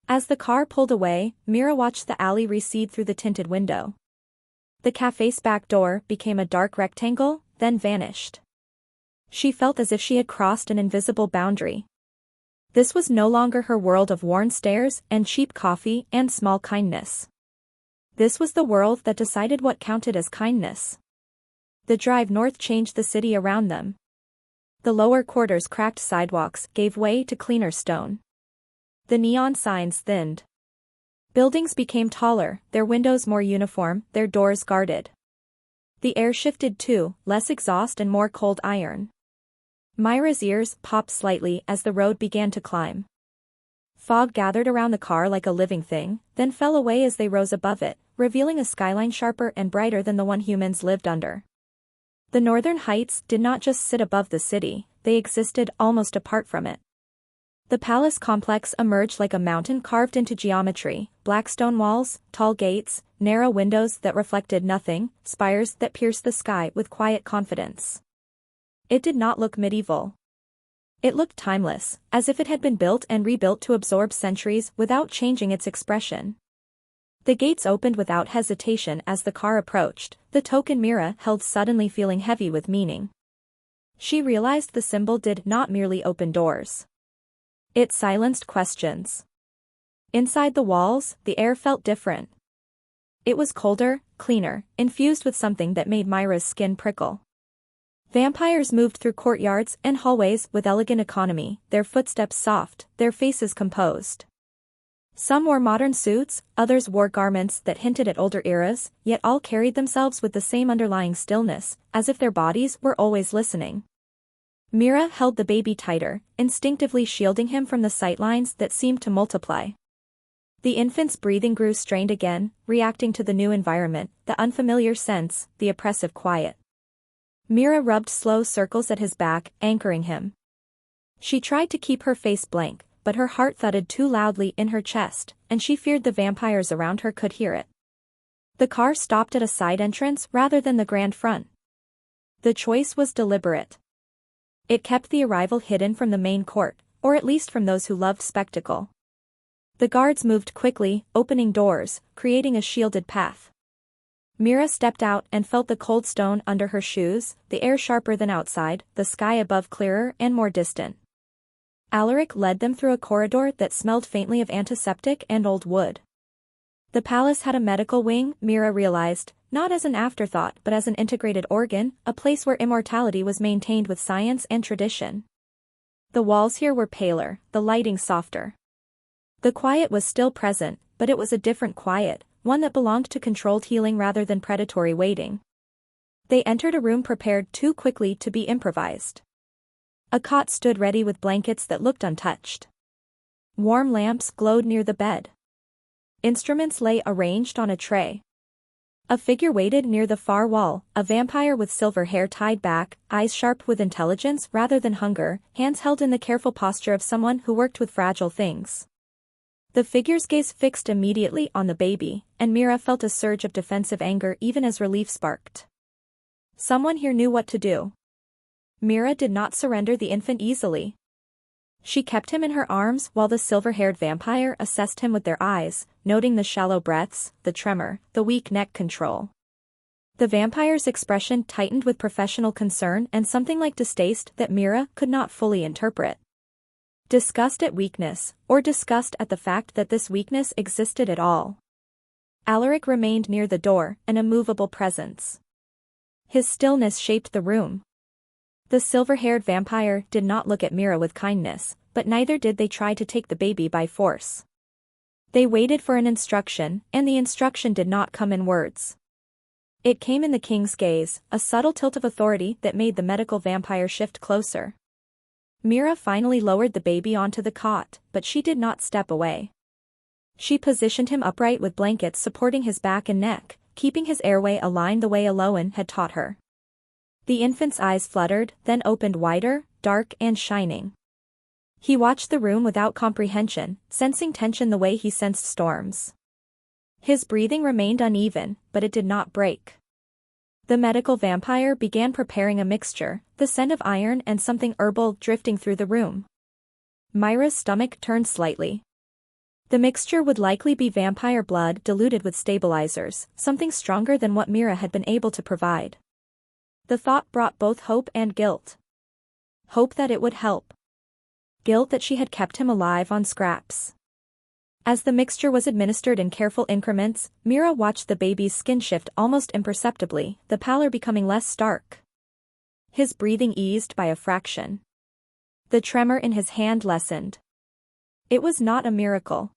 A: As the car pulled away, Mira watched the alley recede through the tinted window. The café's back door became a dark rectangle, then vanished. She felt as if she had crossed an invisible boundary. This was no longer her world of worn stairs and cheap coffee and small kindness. This was the world that decided what counted as kindness. The drive north changed the city around them. The lower quarters' cracked sidewalks gave way to cleaner stone. The neon signs thinned. Buildings became taller, their windows more uniform, their doors guarded. The air shifted too, less exhaust and more cold iron. Myra's ears popped slightly as the road began to climb. Fog gathered around the car like a living thing, then fell away as they rose above it, revealing a skyline sharper and brighter than the one humans lived under. The northern heights did not just sit above the city, they existed almost apart from it. The palace complex emerged like a mountain carved into geometry, black stone walls, tall gates, narrow windows that reflected nothing, spires that pierced the sky with quiet confidence. It did not look medieval. It looked timeless, as if it had been built and rebuilt to absorb centuries without changing its expression. The gates opened without hesitation as the car approached, the token Mira held suddenly feeling heavy with meaning. She realized the symbol did not merely open doors. It silenced questions. Inside the walls, the air felt different. It was colder, cleaner, infused with something that made Myra's skin prickle. Vampires moved through courtyards and hallways with elegant economy, their footsteps soft, their faces composed. Some wore modern suits, others wore garments that hinted at older eras, yet all carried themselves with the same underlying stillness, as if their bodies were always listening. Mira held the baby tighter, instinctively shielding him from the sightlines that seemed to multiply. The infant's breathing grew strained again, reacting to the new environment, the unfamiliar sense, the oppressive quiet. Mira rubbed slow circles at his back, anchoring him. She tried to keep her face blank, but her heart thudded too loudly in her chest, and she feared the vampires around her could hear it. The car stopped at a side entrance rather than the grand front. The choice was deliberate. It kept the arrival hidden from the main court, or at least from those who loved spectacle. The guards moved quickly, opening doors, creating a shielded path. Mira stepped out and felt the cold stone under her shoes, the air sharper than outside, the sky above clearer and more distant. Alaric led them through a corridor that smelled faintly of antiseptic and old wood. The palace had a medical wing, Mira realized, not as an afterthought but as an integrated organ, a place where immortality was maintained with science and tradition. The walls here were paler, the lighting softer. The quiet was still present, but it was a different quiet, one that belonged to controlled healing rather than predatory waiting. They entered a room prepared too quickly to be improvised. A cot stood ready with blankets that looked untouched. Warm lamps glowed near the bed. Instruments lay arranged on a tray. A figure waited near the far wall, a vampire with silver hair tied back, eyes sharp with intelligence rather than hunger, hands held in the careful posture of someone who worked with fragile things. The figure's gaze fixed immediately on the baby, and Mira felt a surge of defensive anger even as relief sparked. Someone here knew what to do. Mira did not surrender the infant easily. She kept him in her arms while the silver-haired vampire assessed him with their eyes, noting the shallow breaths, the tremor, the weak neck control. The vampire's expression tightened with professional concern and something like distaste that Mira could not fully interpret. Disgust at weakness, or disgust at the fact that this weakness existed at all. Alaric remained near the door, an immovable presence. His stillness shaped the room. The silver-haired vampire did not look at Mira with kindness, but neither did they try to take the baby by force. They waited for an instruction, and the instruction did not come in words. It came in the king's gaze, a subtle tilt of authority that made the medical vampire shift closer. Mira finally lowered the baby onto the cot, but she did not step away. She positioned him upright with blankets supporting his back and neck, keeping his airway aligned the way Aloan had taught her. The infant's eyes fluttered, then opened wider, dark and shining. He watched the room without comprehension, sensing tension the way he sensed storms. His breathing remained uneven, but it did not break. The medical vampire began preparing a mixture, the scent of iron and something herbal drifting through the room. Myra's stomach turned slightly. The mixture would likely be vampire blood diluted with stabilizers, something stronger than what Mira had been able to provide. The thought brought both hope and guilt. Hope that it would help. Guilt that she had kept him alive on scraps. As the mixture was administered in careful increments, Mira watched the baby's skin shift almost imperceptibly, the pallor becoming less stark. His breathing eased by a fraction. The tremor in his hand lessened. It was not a miracle.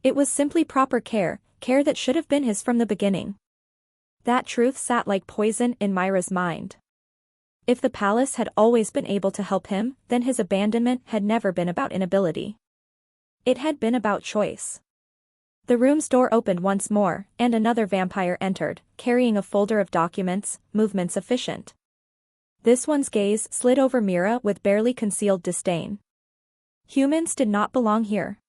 A: It was simply proper care, care that should have been his from the beginning. That truth sat like poison in Myra's mind. If the palace had always been able to help him, then his abandonment had never been about inability. It had been about choice. The room's door opened once more, and another vampire entered, carrying a folder of documents, movements efficient. This one's gaze slid over Mira with barely concealed disdain. Humans did not belong here.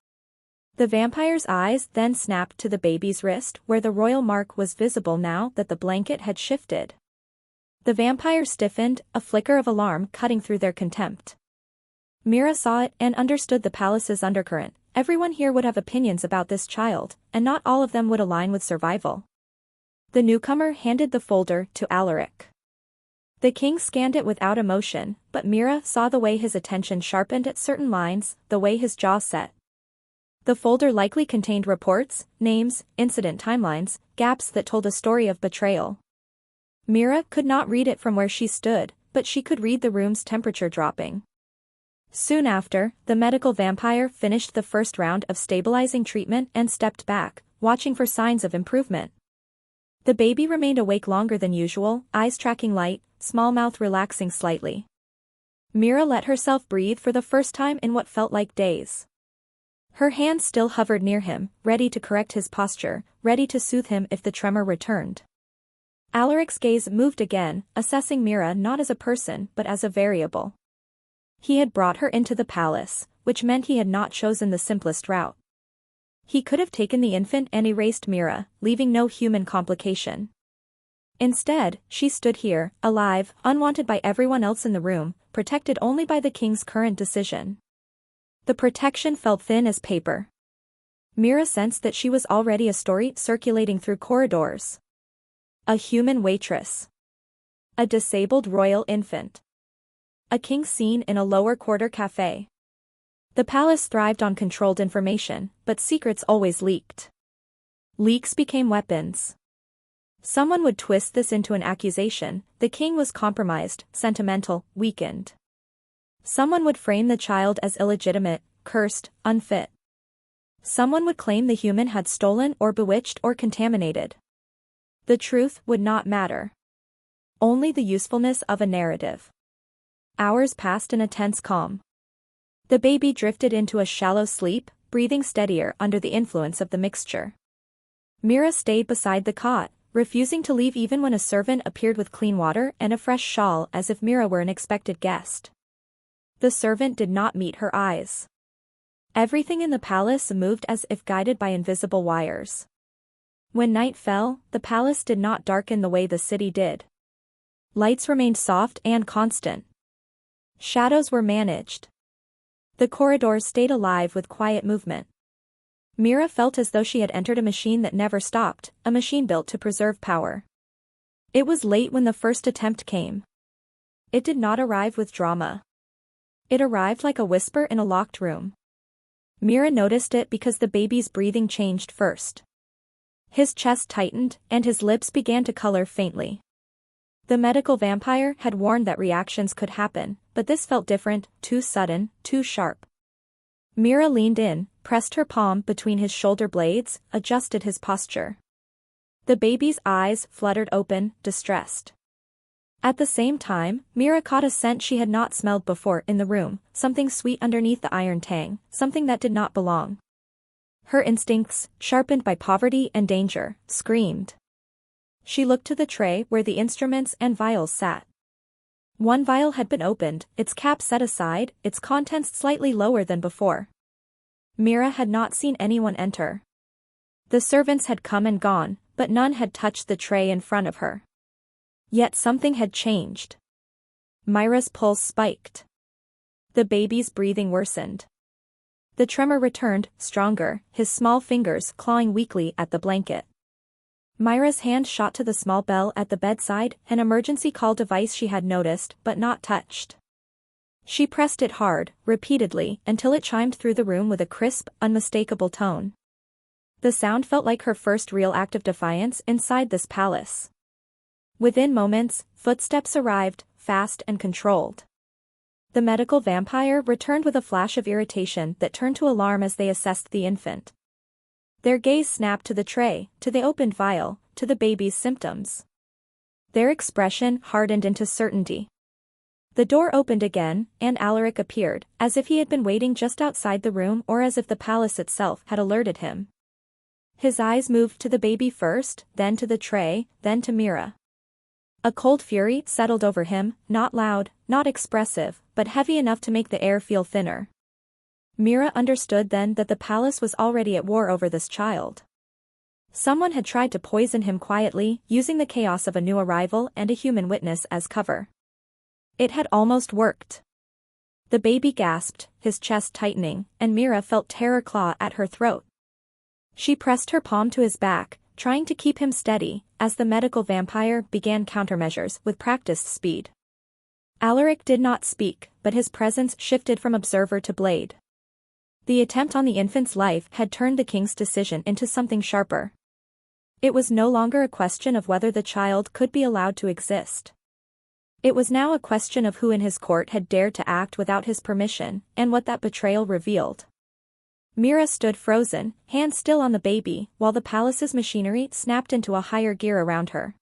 A: The vampire's eyes then snapped to the baby's wrist where the royal mark was visible now that the blanket had shifted. The vampire stiffened, a flicker of alarm cutting through their contempt. Mira saw it and understood the palace's undercurrent. Everyone here would have opinions about this child, and not all of them would align with survival. The newcomer handed the folder to Alaric. The king scanned it without emotion, but Mira saw the way his attention sharpened at certain lines, the way his jaw set. The folder likely contained reports, names, incident timelines, gaps that told a story of betrayal. Mira could not read it from where she stood, but she could read the room's temperature dropping. Soon after, the medical vampire finished the first round of stabilizing treatment and stepped back, watching for signs of improvement. The baby remained awake longer than usual, eyes tracking light, small mouth relaxing slightly. Mira let herself breathe for the first time in what felt like days. Her hand still hovered near him, ready to correct his posture, ready to soothe him if the tremor returned. Alaric's gaze moved again, assessing Mira not as a person but as a variable. He had brought her into the palace, which meant he had not chosen the simplest route. He could have taken the infant and erased Mira, leaving no human complication. Instead, she stood here, alive, unwanted by everyone else in the room, protected only by the king's current decision. The protection felt thin as paper. Mira sensed that she was already a story circulating through corridors. A human waitress. A disabled royal infant. A king scene in a lower quarter café. The palace thrived on controlled information, but secrets always leaked. Leaks became weapons. Someone would twist this into an accusation. The king was compromised, sentimental, weakened. Someone would frame the child as illegitimate, cursed, unfit. Someone would claim the human had stolen or bewitched or contaminated. The truth would not matter. Only the usefulness of a narrative. Hours passed in a tense calm. The baby drifted into a shallow sleep, breathing steadier under the influence of the mixture. Mira stayed beside the cot, refusing to leave even when a servant appeared with clean water and a fresh shawl as if Mira were an expected guest. The servant did not meet her eyes. Everything in the palace moved as if guided by invisible wires. When night fell, the palace did not darken the way the city did. Lights remained soft and constant. Shadows were managed. The corridors stayed alive with quiet movement. Mira felt as though she had entered a machine that never stopped, a machine built to preserve power. It was late when the first attempt came. It did not arrive with drama. It arrived like a whisper in a locked room. Mira noticed it because the baby's breathing changed first. His chest tightened, and his lips began to color faintly. The medical vampire had warned that reactions could happen, but this felt different, too sudden, too sharp. Mira leaned in, pressed her palm between his shoulder blades, adjusted his posture. The baby's eyes fluttered open, distressed. At the same time, Mira caught a scent she had not smelled before in the room, something sweet underneath the iron tang, something that did not belong. Her instincts, sharpened by poverty and danger, screamed. She looked to the tray where the instruments and vials sat. One vial had been opened, its cap set aside, its contents slightly lower than before. Mira had not seen anyone enter. The servants had come and gone, but none had touched the tray in front of her. Yet something had changed. Myra's pulse spiked. The baby's breathing worsened. The tremor returned, stronger, his small fingers clawing weakly at the blanket. Myra's hand shot to the small bell at the bedside, an emergency call device she had noticed but not touched. She pressed it hard, repeatedly, until it chimed through the room with a crisp, unmistakable tone. The sound felt like her first real act of defiance inside this palace. Within moments, footsteps arrived, fast and controlled. The medical vampire returned with a flash of irritation that turned to alarm as they assessed the infant. Their gaze snapped to the tray, to the opened vial, to the baby's symptoms. Their expression hardened into certainty. The door opened again, and Alaric appeared, as if he had been waiting just outside the room or as if the palace itself had alerted him. His eyes moved to the baby first, then to the tray, then to Mira. A cold fury settled over him, not loud, not expressive, but heavy enough to make the air feel thinner. Mira understood then that the palace was already at war over this child. Someone had tried to poison him quietly, using the chaos of a new arrival and a human witness as cover. It had almost worked. The baby gasped, his chest tightening, and Mira felt terror claw at her throat. She pressed her palm to his back, trying to keep him steady, as the medical vampire began countermeasures with practiced speed. Alaric did not speak, but his presence shifted from observer to blade. The attempt on the infant's life had turned the king's decision into something sharper. It was no longer a question of whether the child could be allowed to exist. It was now a question of who in his court had dared to act without his permission, and what that betrayal revealed. Mira stood frozen, hands still on the baby, while the palace's machinery snapped into a higher gear around her.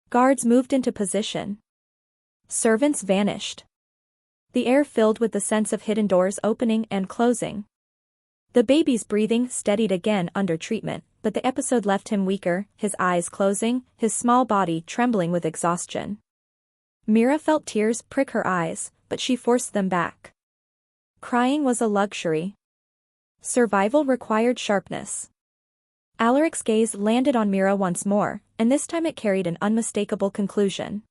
A: Guards moved into position. Servants vanished. The air filled with the sense of hidden doors opening and closing. The baby's breathing steadied again under treatment, but the episode left him weaker, his eyes closing, his small body trembling with exhaustion. Mira felt tears prick her eyes, but she forced them back. Crying was a luxury. Survival required sharpness. Alaric's gaze landed on Mira once more, and this time it carried an unmistakable conclusion.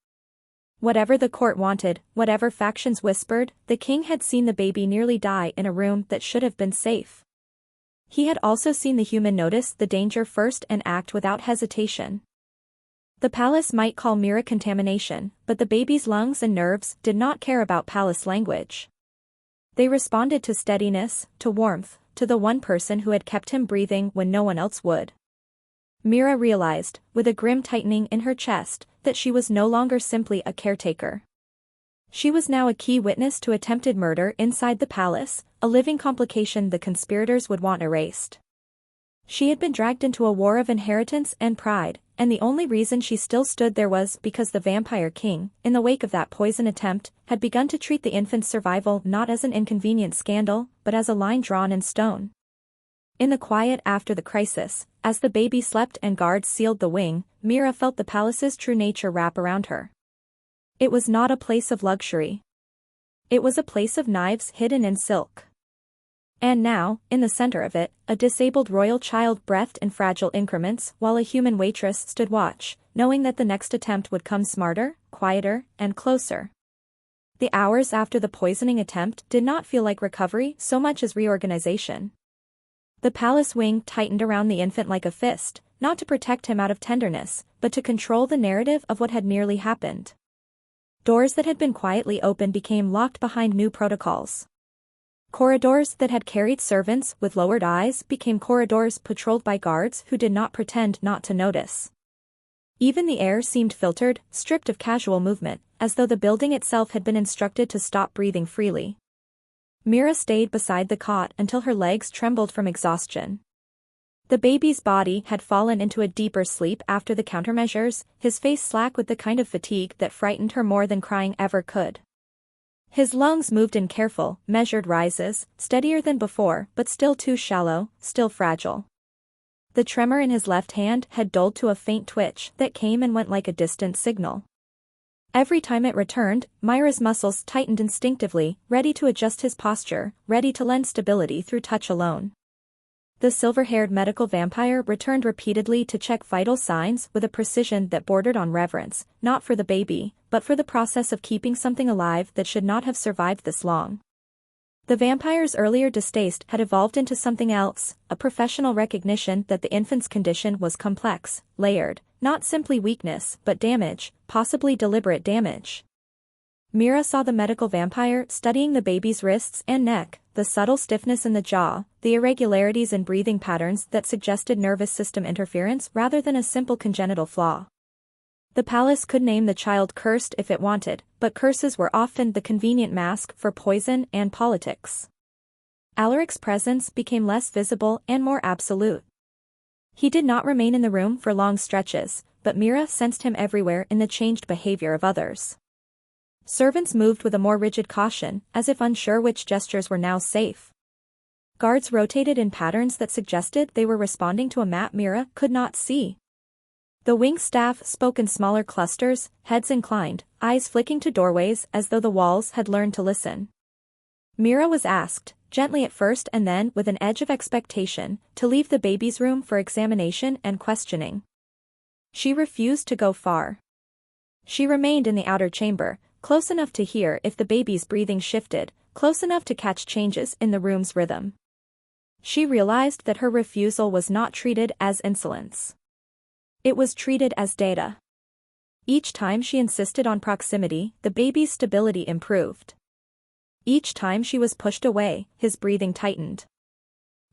A: Whatever the court wanted, whatever factions whispered, the king had seen the baby nearly die in a room that should have been safe. He had also seen the human notice the danger first and act without hesitation. The palace might call Mira contamination, but the baby's lungs and nerves did not care about palace language. They responded to steadiness, to warmth, to the one person who had kept him breathing when no one else would. Mira realized, with a grim tightening in her chest, that she was no longer simply a caretaker. She was now a key witness to attempted murder inside the palace, a living complication the conspirators would want erased. She had been dragged into a war of inheritance and pride, and the only reason she still stood there was because the Vampire King, in the wake of that poison attempt, had begun to treat the infant's survival not as an inconvenient scandal, but as a line drawn in stone. In the quiet after the crisis, as the baby slept and guards sealed the wing, Mira felt the palace's true nature wrap around her. It was not a place of luxury. It was a place of knives hidden in silk. And now, in the center of it, a disabled royal child breathed in fragile increments while a human waitress stood watch, knowing that the next attempt would come smarter, quieter, and closer. The hours after the poisoning attempt did not feel like recovery so much as reorganization. The palace wing tightened around the infant like a fist, not to protect him out of tenderness, but to control the narrative of what had nearly happened. Doors that had been quietly opened became locked behind new protocols. Corridors that had carried servants with lowered eyes became corridors patrolled by guards who did not pretend not to notice. Even the air seemed filtered, stripped of casual movement, as though the building itself had been instructed to stop breathing freely. Mira stayed beside the cot until her legs trembled from exhaustion. The baby's body had fallen into a deeper sleep after the countermeasures, his face slack with the kind of fatigue that frightened her more than crying ever could. His lungs moved in careful, measured rises, steadier than before but still too shallow, still fragile. The tremor in his left hand had dulled to a faint twitch that came and went like a distant signal. Every time it returned, Mira's muscles tightened instinctively, ready to adjust his posture, ready to lend stability through touch alone. The silver-haired medical vampire returned repeatedly to check vital signs with a precision that bordered on reverence, not for the baby, but for the process of keeping something alive that should not have survived this long. The vampire's earlier distaste had evolved into something else, a professional recognition that the infant's condition was complex, layered, not simply weakness but damage, possibly deliberate damage. Mira saw the medical vampire studying the baby's wrists and neck, the subtle stiffness in the jaw, the irregularities in breathing patterns that suggested nervous system interference rather than a simple congenital flaw. The palace could name the child cursed if it wanted, but curses were often the convenient mask for poison and politics. Alaric's presence became less visible and more absolute. He did not remain in the room for long stretches, but Mira sensed him everywhere in the changed behavior of others. Servants moved with a more rigid caution, as if unsure which gestures were now safe. Guards rotated in patterns that suggested they were responding to a map Mira could not see. The wing staff spoke in smaller clusters, heads inclined, eyes flicking to doorways as though the walls had learned to listen. Mira was asked, gently at first and then with an edge of expectation, to leave the baby's room for examination and questioning. She refused to go far. She remained in the outer chamber, close enough to hear if the baby's breathing shifted, close enough to catch changes in the room's rhythm. She realized that her refusal was not treated as insolence. It was treated as data. Each time she insisted on proximity, the baby's stability improved. Each time she was pushed away, his breathing tightened.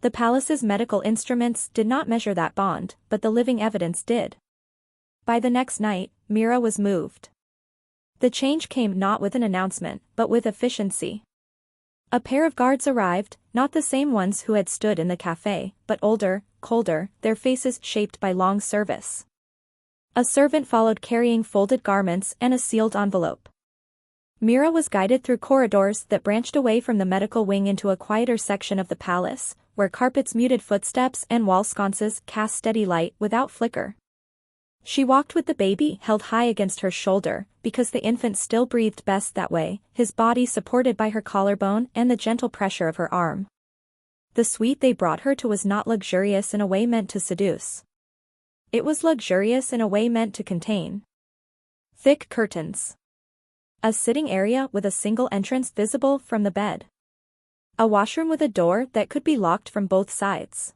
A: The palace's medical instruments did not measure that bond, but the living evidence did. By the next night, Mira was moved. The change came not with an announcement, but with efficiency. A pair of guards arrived, not the same ones who had stood in the café, but older, colder, their faces shaped by long service. A servant followed carrying folded garments and a sealed envelope. Mira was guided through corridors that branched away from the medical wing into a quieter section of the palace, where carpets muted footsteps and wall sconces cast steady light without flicker. She walked with the baby held high against her shoulder, because the infant still breathed best that way, his body supported by her collarbone and the gentle pressure of her arm. The suite they brought her to was not luxurious in a way meant to seduce. It was luxurious in a way meant to contain. Thick curtains. A sitting area with a single entrance visible from the bed. A washroom with a door that could be locked from both sides.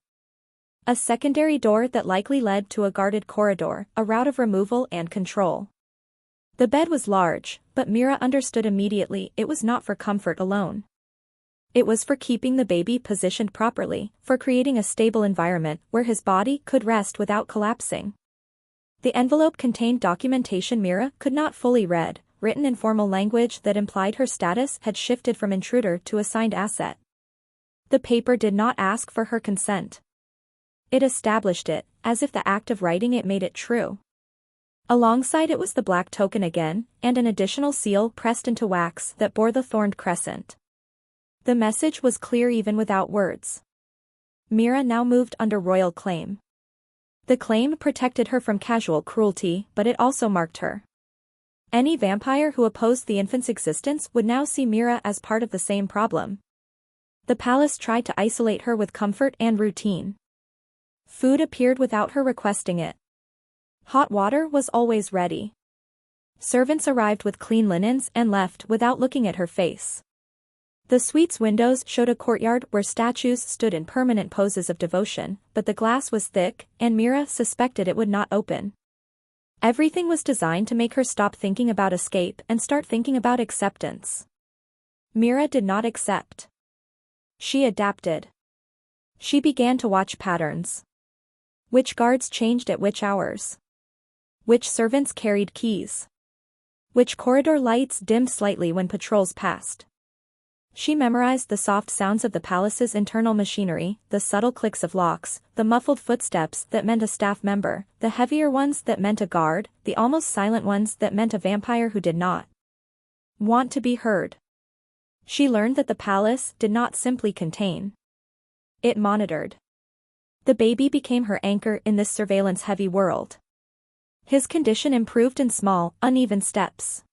A: A secondary door that likely led to a guarded corridor, a route of removal and control. The bed was large, but Mira understood immediately it was not for comfort alone. It was for keeping the baby positioned properly, for creating a stable environment where his body could rest without collapsing. The envelope contained documentation Mira could not fully read, written in formal language that implied her status had shifted from intruder to assigned asset. The paper did not ask for her consent. It established it, as if the act of writing it made it true. Alongside it was the black token again, and an additional seal pressed into wax that bore the thorned crescent. The message was clear even without words. Mira now moved under royal claim. The claim protected her from casual cruelty, but it also marked her. Any vampire who opposed the infant's existence would now see Mira as part of the same problem. The palace tried to isolate her with comfort and routine. Food appeared without her requesting it. Hot water was always ready. Servants arrived with clean linens and left without looking at her face. The suite's windows showed a courtyard where statues stood in permanent poses of devotion, but the glass was thick, and Mira suspected it would not open. Everything was designed to make her stop thinking about escape and start thinking about acceptance. Mira did not accept. She adapted. She began to watch patterns. Which guards changed at which hours? Which servants carried keys? Which corridor lights dimmed slightly when patrols passed? She memorized the soft sounds of the palace's internal machinery, the subtle clicks of locks, the muffled footsteps that meant a staff member, the heavier ones that meant a guard, the almost silent ones that meant a vampire who did not want to be heard. She learned that the palace did not simply contain. It monitored. The baby became her anchor in this surveillance-heavy world. His condition improved in small, uneven steps.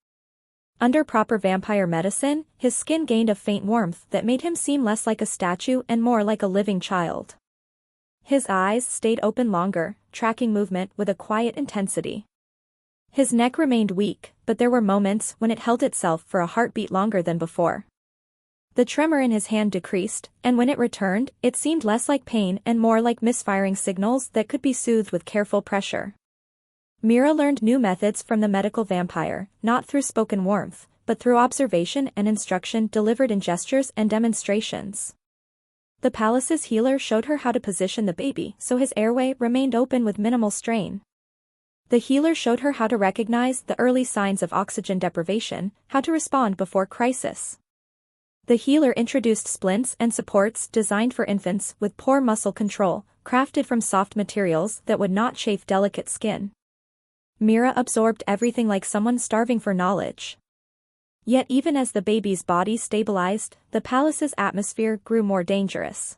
A: Under proper vampire medicine, his skin gained a faint warmth that made him seem less like a statue and more like a living child. His eyes stayed open longer, tracking movement with a quiet intensity. His neck remained weak, but there were moments when it held itself for a heartbeat longer than before. The tremor in his hand decreased, and when it returned, it seemed less like pain and more like misfiring signals that could be soothed with careful pressure. Mira learned new methods from the medical vampire, not through spoken warmth, but through observation and instruction delivered in gestures and demonstrations. The palace's healer showed her how to position the baby so his airway remained open with minimal strain. The healer showed her how to recognize the early signs of oxygen deprivation, how to respond before crisis. The healer introduced splints and supports designed for infants with poor muscle control, crafted from soft materials that would not chafe delicate skin. Mira absorbed everything like someone starving for knowledge. Yet even as the baby's body stabilized, the palace's atmosphere grew more dangerous.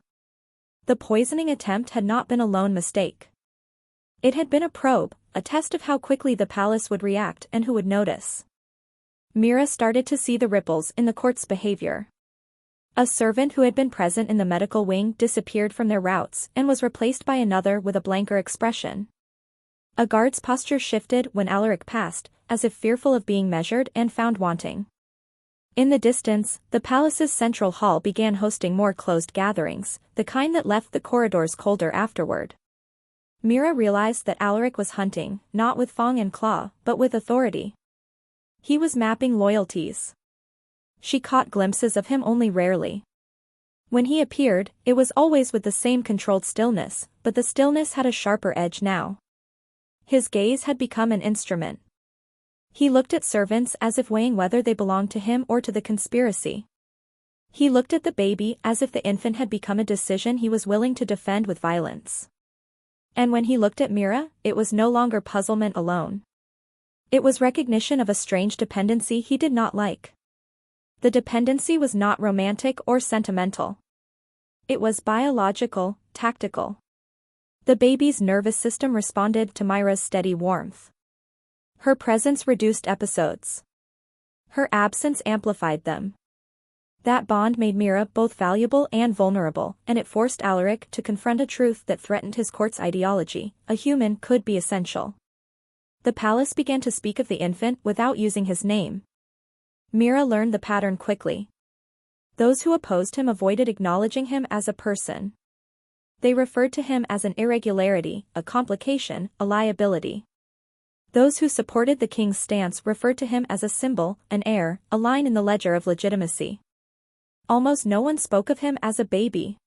A: The poisoning attempt had not been a lone mistake. It had been a probe, a test of how quickly the palace would react and who would notice. Mira started to see the ripples in the court's behavior. A servant who had been present in the medical wing disappeared from their routes and was replaced by another with a blanker expression. A guard's posture shifted when Alaric passed, as if fearful of being measured and found wanting. In the distance, the palace's central hall began hosting more closed gatherings, the kind that left the corridors colder afterward. Mira realized that Alaric was hunting, not with fang and claw, but with authority. He was mapping loyalties. She caught glimpses of him only rarely. When he appeared, it was always with the same controlled stillness, but the stillness had a sharper edge now. His gaze had become an instrument. He looked at servants as if weighing whether they belonged to him or to the conspiracy. He looked at the baby as if the infant had become a decision he was willing to defend with violence. And when he looked at Mira, it was no longer puzzlement alone. It was recognition of a strange dependency he did not like. The dependency was not romantic or sentimental. It was biological, tactical. The baby's nervous system responded to Mira's steady warmth. Her presence reduced episodes. Her absence amplified them. That bond made Mira both valuable and vulnerable, and it forced Alaric to confront a truth that threatened his court's ideology: a human could be essential. The palace began to speak of the infant without using his name. Mira learned the pattern quickly. Those who opposed him avoided acknowledging him as a person. They referred to him as an irregularity, a complication, a liability. Those who supported the king's stance referred to him as a symbol, an heir, a line in the ledger of legitimacy. Almost no one spoke of him as a baby.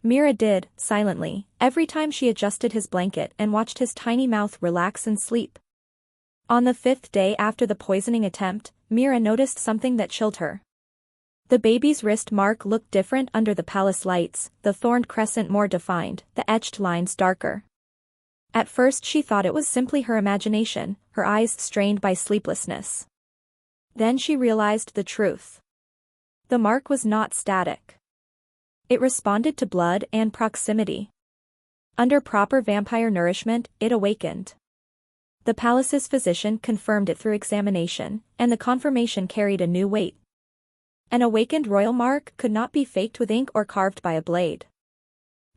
A: Mira did, silently, every time she adjusted his blanket and watched his tiny mouth relax and sleep. On the 5th day after the poisoning attempt, Mira noticed something that chilled her. The baby's wrist mark looked different under the palace lights, the thorned crescent more defined, the etched lines darker. At first she thought it was simply her imagination, her eyes strained by sleeplessness. Then she realized the truth. The mark was not static. It responded to blood and proximity. Under proper vampire nourishment, it awakened. The palace's physician confirmed it through examination, and the confirmation carried a new weight. An awakened royal mark could not be faked with ink or carved by a blade.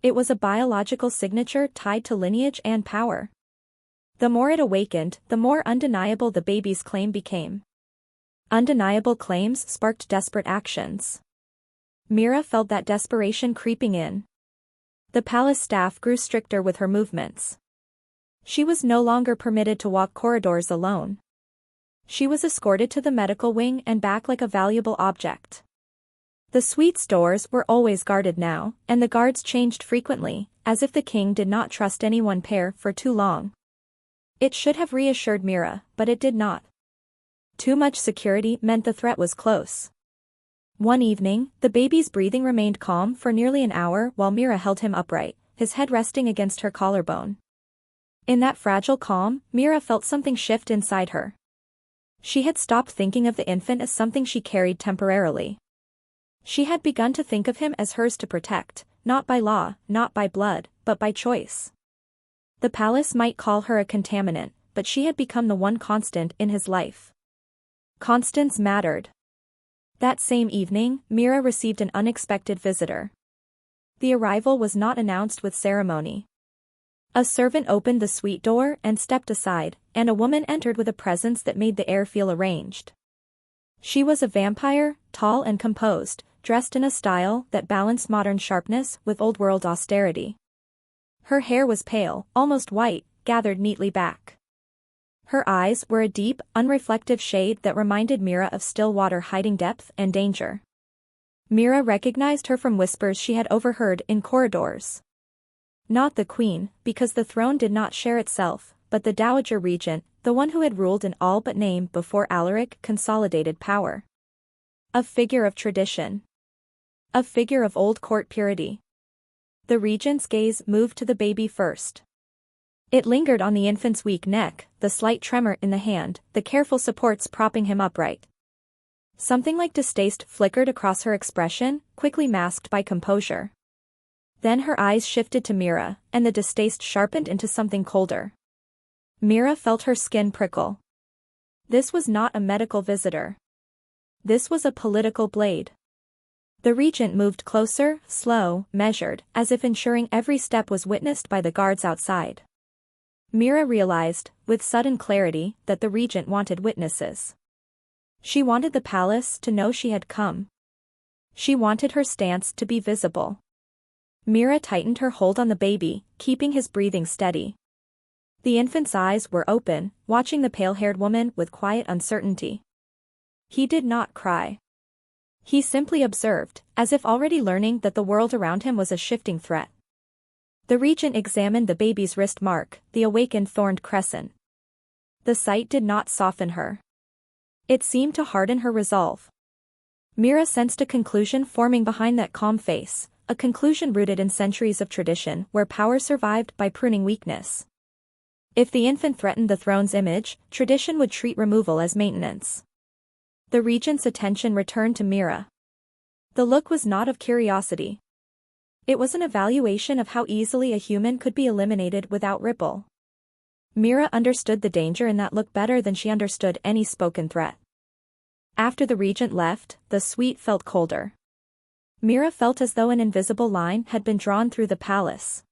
A: It was a biological signature tied to lineage and power. The more it awakened, the more undeniable the baby's claim became. Undeniable claims sparked desperate actions. Mira felt that desperation creeping in. The palace staff grew stricter with her movements. She was no longer permitted to walk corridors alone. She was escorted to the medical wing and back like a valuable object. The suite's doors were always guarded now, and the guards changed frequently, as if the king did not trust any one pair for too long. It should have reassured Mira, but it did not. Too much security meant the threat was close. One evening, the baby's breathing remained calm for nearly an hour while Mira held him upright, his head resting against her collarbone. In that fragile calm, Mira felt something shift inside her. She had stopped thinking of the infant as something she carried temporarily. She had begun to think of him as hers to protect, not by law, not by blood, but by choice. The palace might call her a contaminant, but she had become the one constant in his life. Constance mattered. That same evening, Mira received an unexpected visitor. The arrival was not announced with ceremony. A servant opened the suite door and stepped aside, and a woman entered with a presence that made the air feel arranged. She was a vampire, tall and composed, dressed in a style that balanced modern sharpness with old-world austerity. Her hair was pale, almost white, gathered neatly back. Her eyes were a deep, unreflective shade that reminded Mira of still water hiding depth and danger. Mira recognized her from whispers she had overheard in corridors. Not the queen, because the throne did not share itself, but the dowager regent, the one who had ruled in all but name before Alaric consolidated power. A figure of tradition. A figure of old court purity. The regent's gaze moved to the baby first. It lingered on the infant's weak neck, the slight tremor in the hand, the careful supports propping him upright. Something like distaste flickered across her expression, quickly masked by composure. Then her eyes shifted to Mira, and the distaste sharpened into something colder. Mira felt her skin prickle. This was not a medical visitor. This was a political blade. The regent moved closer, slow, measured, as if ensuring every step was witnessed by the guards outside. Mira realized, with sudden clarity, that the regent wanted witnesses. She wanted the palace to know she had come. She wanted her stance to be visible. Mira tightened her hold on the baby, keeping his breathing steady. The infant's eyes were open, watching the pale-haired woman with quiet uncertainty. He did not cry. He simply observed, as if already learning that the world around him was a shifting threat. The regent examined the baby's wrist mark, the awakened thorned crescent. The sight did not soften her. It seemed to harden her resolve. Mira sensed a conclusion forming behind that calm face, a conclusion rooted in centuries of tradition where power survived by pruning weakness. If the infant threatened the throne's image, tradition would treat removal as maintenance. The regent's attention returned to Mira. The look was not of curiosity. It was an evaluation of how easily a human could be eliminated without ripple. Mira understood the danger in that look better than she understood any spoken threat. After the regent left, the suite felt colder. Mira felt as though an invisible line had been drawn through the palace.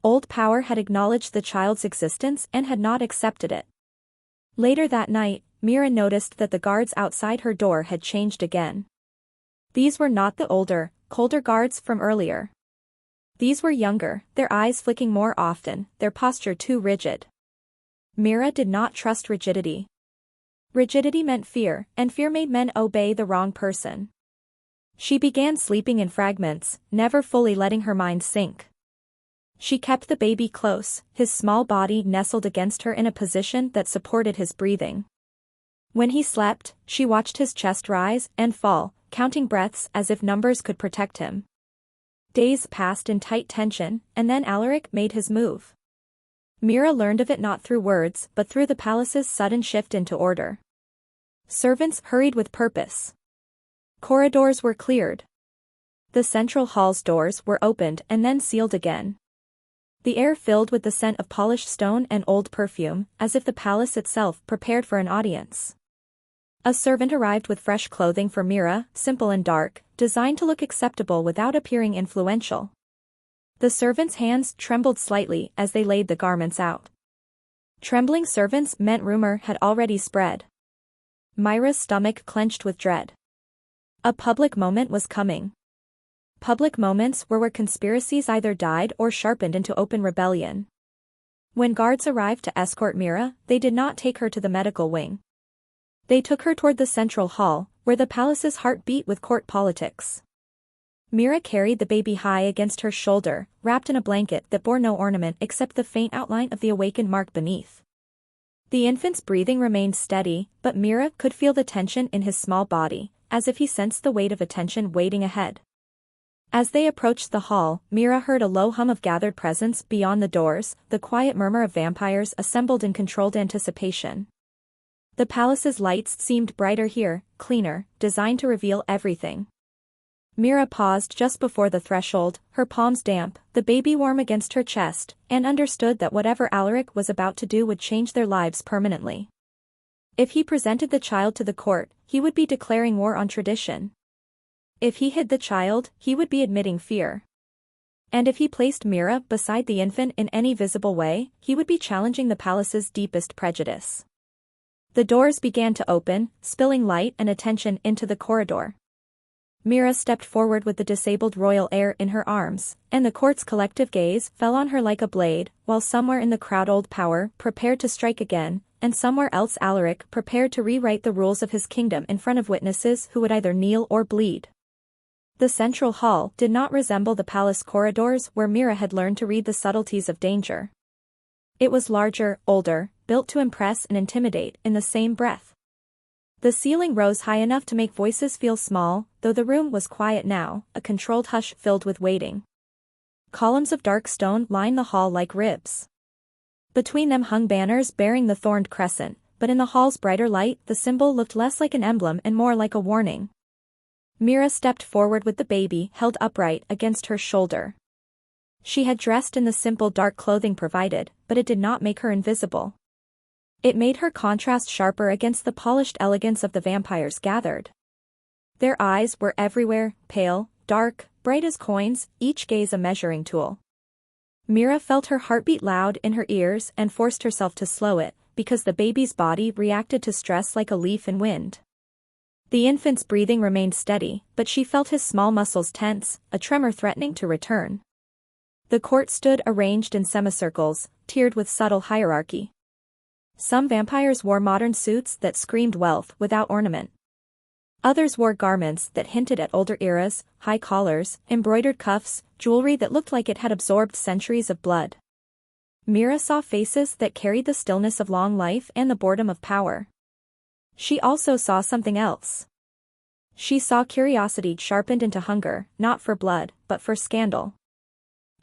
A: Old power had acknowledged the child's existence and had not accepted it. Later that night, Mira noticed that the guards outside her door had changed again. These were not the older, colder guards from earlier. These were younger, their eyes flicking more often, their posture too rigid. Mira did not trust rigidity. Rigidity meant fear, and fear made men obey the wrong person. She began sleeping in fragments, never fully letting her mind sink. She kept the baby close, his small body nestled against her in a position that supported his breathing. When he slept, she watched his chest rise and fall, counting breaths as if numbers could protect him. Days passed in tight tension, and then Alaric made his move. Mira learned of it not through words but through the palace's sudden shift into order. Servants hurried with purpose. Corridors were cleared. The central hall's doors were opened and then sealed again. The air filled with the scent of polished stone and old perfume, as if the palace itself prepared for an audience. A servant arrived with fresh clothing for Mira, simple and dark, designed to look acceptable without appearing influential. The servant's hands trembled slightly as they laid the garments out. Trembling servants meant rumor had already spread. Mira's stomach clenched with dread. A public moment was coming. Public moments were where conspiracies either died or sharpened into open rebellion. When guards arrived to escort Mira, they did not take her to the medical wing. They took her toward the central hall, where the palace's heart beat with court politics. Mira carried the baby high against her shoulder, wrapped in a blanket that bore no ornament except the faint outline of the awakened mark beneath. The infant's breathing remained steady, but Mira could feel the tension in his small body, as if he sensed the weight of attention waiting ahead. As they approached the hall, Mira heard a low hum of gathered presence beyond the doors, the quiet murmur of vampires assembled in controlled anticipation. The palace's lights seemed brighter here, cleaner, designed to reveal everything. Mira paused just before the threshold, her palms damp, the baby warm against her chest, and understood that whatever Alaric was about to do would change their lives permanently. If he presented the child to the court, he would be declaring war on tradition. If he hid the child, he would be admitting fear. And if he placed Mira beside the infant in any visible way, he would be challenging the palace's deepest prejudice. The doors began to open, spilling light and attention into the corridor. Mira stepped forward with the disabled royal heir in her arms, and the court's collective gaze fell on her like a blade, while somewhere in the crowd old power prepared to strike again, and somewhere else Alaric prepared to rewrite the rules of his kingdom in front of witnesses who would either kneel or bleed. The central hall did not resemble the palace corridors where Mira had learned to read the subtleties of danger. It was larger, older, built to impress and intimidate in the same breath. The ceiling rose high enough to make voices feel small, though the room was quiet now, a controlled hush filled with waiting. Columns of dark stone lined the hall like ribs. Between them hung banners bearing the thorned crescent, but in the hall's brighter light the symbol looked less like an emblem and more like a warning. Mira stepped forward with the baby held upright against her shoulder. She had dressed in the simple dark clothing provided, but it did not make her invisible. It made her contrast sharper against the polished elegance of the vampires gathered. Their eyes were everywhere, pale, dark, bright as coins, each gaze a measuring tool. Mira felt her heartbeat loud in her ears and forced herself to slow it, because the baby's body reacted to stress like a leaf in wind. The infant's breathing remained steady, but she felt his small muscles tense, a tremor threatening to return. The court stood arranged in semicircles, tiered with subtle hierarchy. Some vampires wore modern suits that screamed wealth without ornament. Others wore garments that hinted at older eras, high collars, embroidered cuffs, jewelry that looked like it had absorbed centuries of blood. Mira saw faces that carried the stillness of long life and the boredom of power. She also saw something else. She saw curiosity sharpened into hunger, not for blood, but for scandal.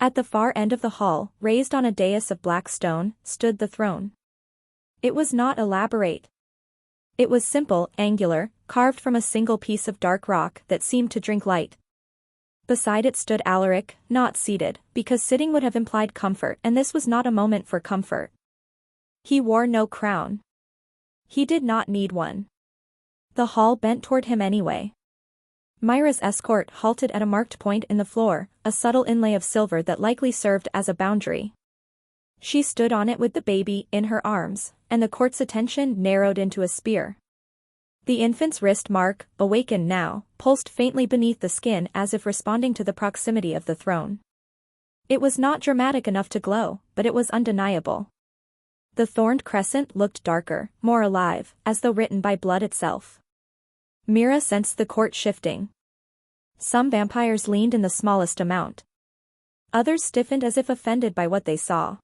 A: At the far end of the hall, raised on a dais of black stone, stood the throne. It was not elaborate. It was simple, angular, carved from a single piece of dark rock that seemed to drink light. Beside it stood Alaric, not seated, because sitting would have implied comfort, and this was not a moment for comfort. He wore no crown. He did not need one. The hall bent toward him anyway. Mira's escort halted at a marked point in the floor, a subtle inlay of silver that likely served as a boundary. She stood on it with the baby in her arms, and the court's attention narrowed into a spear. The infant's wrist mark, awakened now, pulsed faintly beneath the skin as if responding to the proximity of the throne. It was not dramatic enough to glow, but it was undeniable. The thorned crescent looked darker, more alive, as though written by blood itself. Mira sensed the court shifting. Some vampires leaned in the smallest amount. Others stiffened as if offended by what they saw.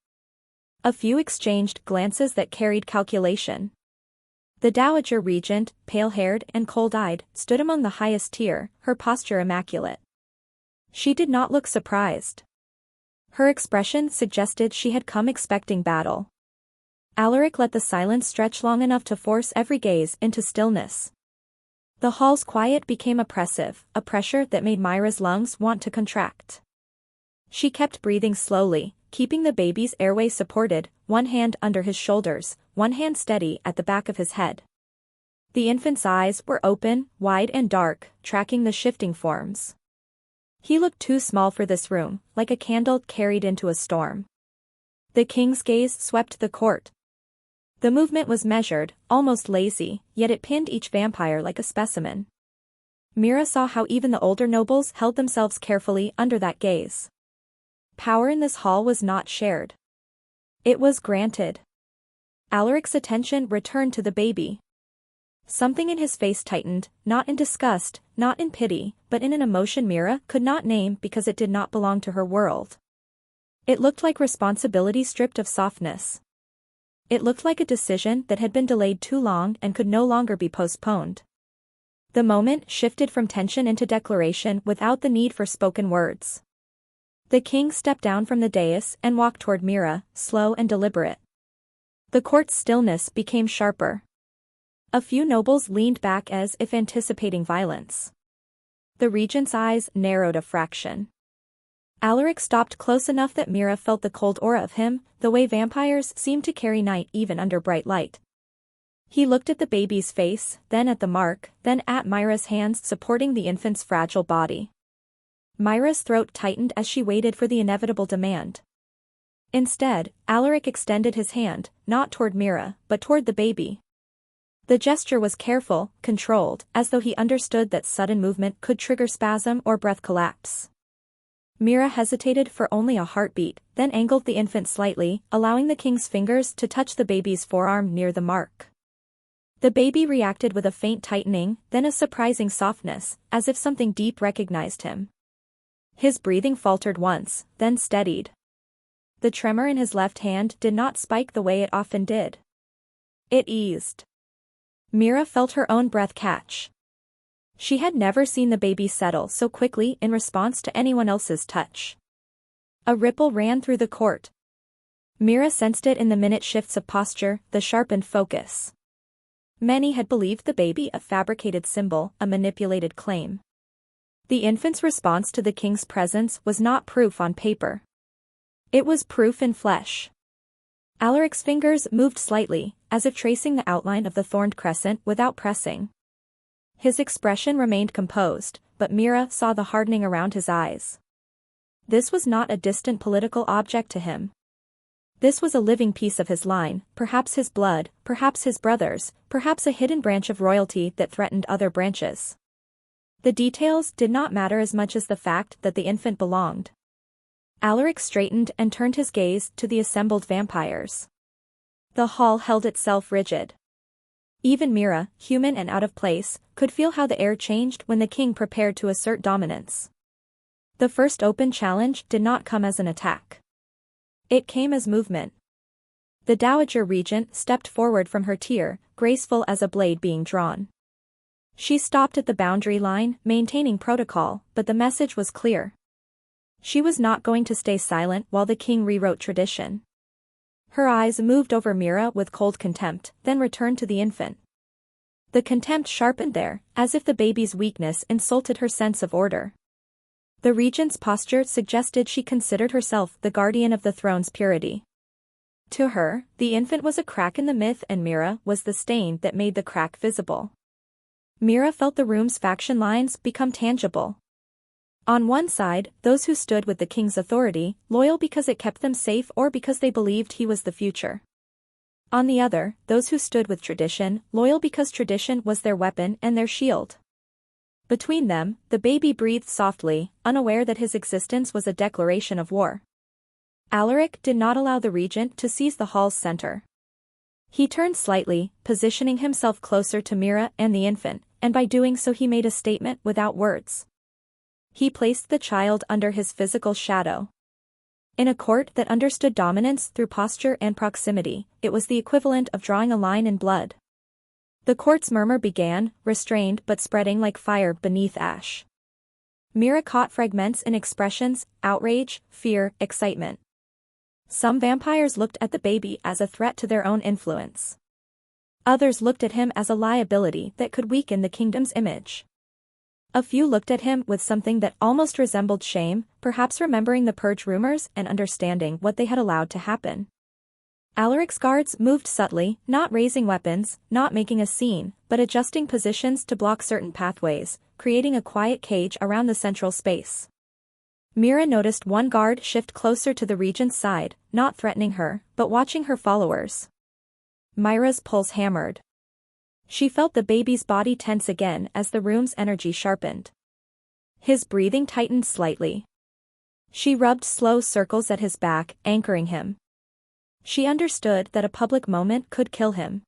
A: A few exchanged glances that carried calculation. The Dowager Regent, pale-haired and cold-eyed, stood among the highest tier, her posture immaculate. She did not look surprised. Her expression suggested she had come expecting battle. Alaric let the silence stretch long enough to force every gaze into stillness. The hall's quiet became oppressive, a pressure that made Myra's lungs want to contract. She kept breathing slowly, keeping the baby's airway supported, one hand under his shoulders, one hand steady at the back of his head. The infant's eyes were open, wide and dark, tracking the shifting forms. He looked too small for this room, like a candle carried into a storm. The king's gaze swept the court. The movement was measured, almost lazy, yet it pinned each vampire like a specimen. Mira saw how even the older nobles held themselves carefully under that gaze. Power in this hall was not shared. It was granted. Alaric's attention returned to the baby. Something in his face tightened, not in disgust, not in pity, but in an emotion Mira could not name because it did not belong to her world. It looked like responsibility stripped of softness. It looked like a decision that had been delayed too long and could no longer be postponed. The moment shifted from tension into declaration without the need for spoken words. The king stepped down from the dais and walked toward Mira, slow and deliberate. The court's stillness became sharper. A few nobles leaned back as if anticipating violence. The regent's eyes narrowed a fraction. Alaric stopped close enough that Mira felt the cold aura of him, the way vampires seem to carry night even under bright light. He looked at the baby's face, then at the mark, then at Myra's hands supporting the infant's fragile body. Myra's throat tightened as she waited for the inevitable demand. Instead, Alaric extended his hand, not toward Mira, but toward the baby. The gesture was careful, controlled, as though he understood that sudden movement could trigger spasm or breath collapse. Mira hesitated for only a heartbeat, then angled the infant slightly, allowing the king's fingers to touch the baby's forearm near the mark. The baby reacted with a faint tightening, then a surprising softness, as if something deep recognized him. His breathing faltered once, then steadied. The tremor in his left hand did not spike the way it often did. It eased. Mira felt her own breath catch. She had never seen the baby settle so quickly in response to anyone else's touch. A ripple ran through the court. Mira sensed it in the minute shifts of posture, the sharpened focus. Many had believed the baby a fabricated symbol, a manipulated claim. The infant's response to the king's presence was not proof on paper. It was proof in flesh. Alaric's fingers moved slightly, as if tracing the outline of the thorned crescent without pressing. His expression remained composed, but Mira saw the hardening around his eyes. This was not a distant political object to him. This was a living piece of his line, perhaps his blood, perhaps his brother's, perhaps a hidden branch of royalty that threatened other branches. The details did not matter as much as the fact that the infant belonged. Alaric straightened and turned his gaze to the assembled vampires. The hall held itself rigid. Even Mira, human and out of place, could feel how the air changed when the king prepared to assert dominance. The first open challenge did not come as an attack. It came as movement. The Dowager Regent stepped forward from her tier, graceful as a blade being drawn. She stopped at the boundary line, maintaining protocol, but the message was clear. She was not going to stay silent while the king rewrote tradition. Her eyes moved over Mira with cold contempt, then returned to the infant. The contempt sharpened there, as if the baby's weakness insulted her sense of order. The regent's posture suggested she considered herself the guardian of the throne's purity. To her, the infant was a crack in the myth and Mira was the stain that made the crack visible. Mira felt the room's faction lines become tangible. On one side, those who stood with the king's authority, loyal because it kept them safe or because they believed he was the future. On the other, those who stood with tradition, loyal because tradition was their weapon and their shield. Between them, the baby breathed softly, unaware that his existence was a declaration of war. Alaric did not allow the regent to seize the hall's center. He turned slightly, positioning himself closer to Mira and the infant, and by doing so he made a statement without words. He placed the child under his physical shadow. In a court that understood dominance through posture and proximity, it was the equivalent of drawing a line in blood. The court's murmur began, restrained but spreading like fire beneath ash. Mira caught fragments in expressions: outrage, fear, excitement. Some vampires looked at the baby as a threat to their own influence. Others looked at him as a liability that could weaken the kingdom's image. A few looked at him with something that almost resembled shame, perhaps remembering the purge rumors and understanding what they had allowed to happen. Alaric's guards moved subtly, not raising weapons, not making a scene, but adjusting positions to block certain pathways, creating a quiet cage around the central space. Mira noticed one guard shift closer to the regent's side, not threatening her, but watching her followers. Myra's pulse hammered. She felt the baby's body tense again as the room's energy sharpened. His breathing tightened slightly. She rubbed slow circles at his back, anchoring him. She understood that a public moment could kill him.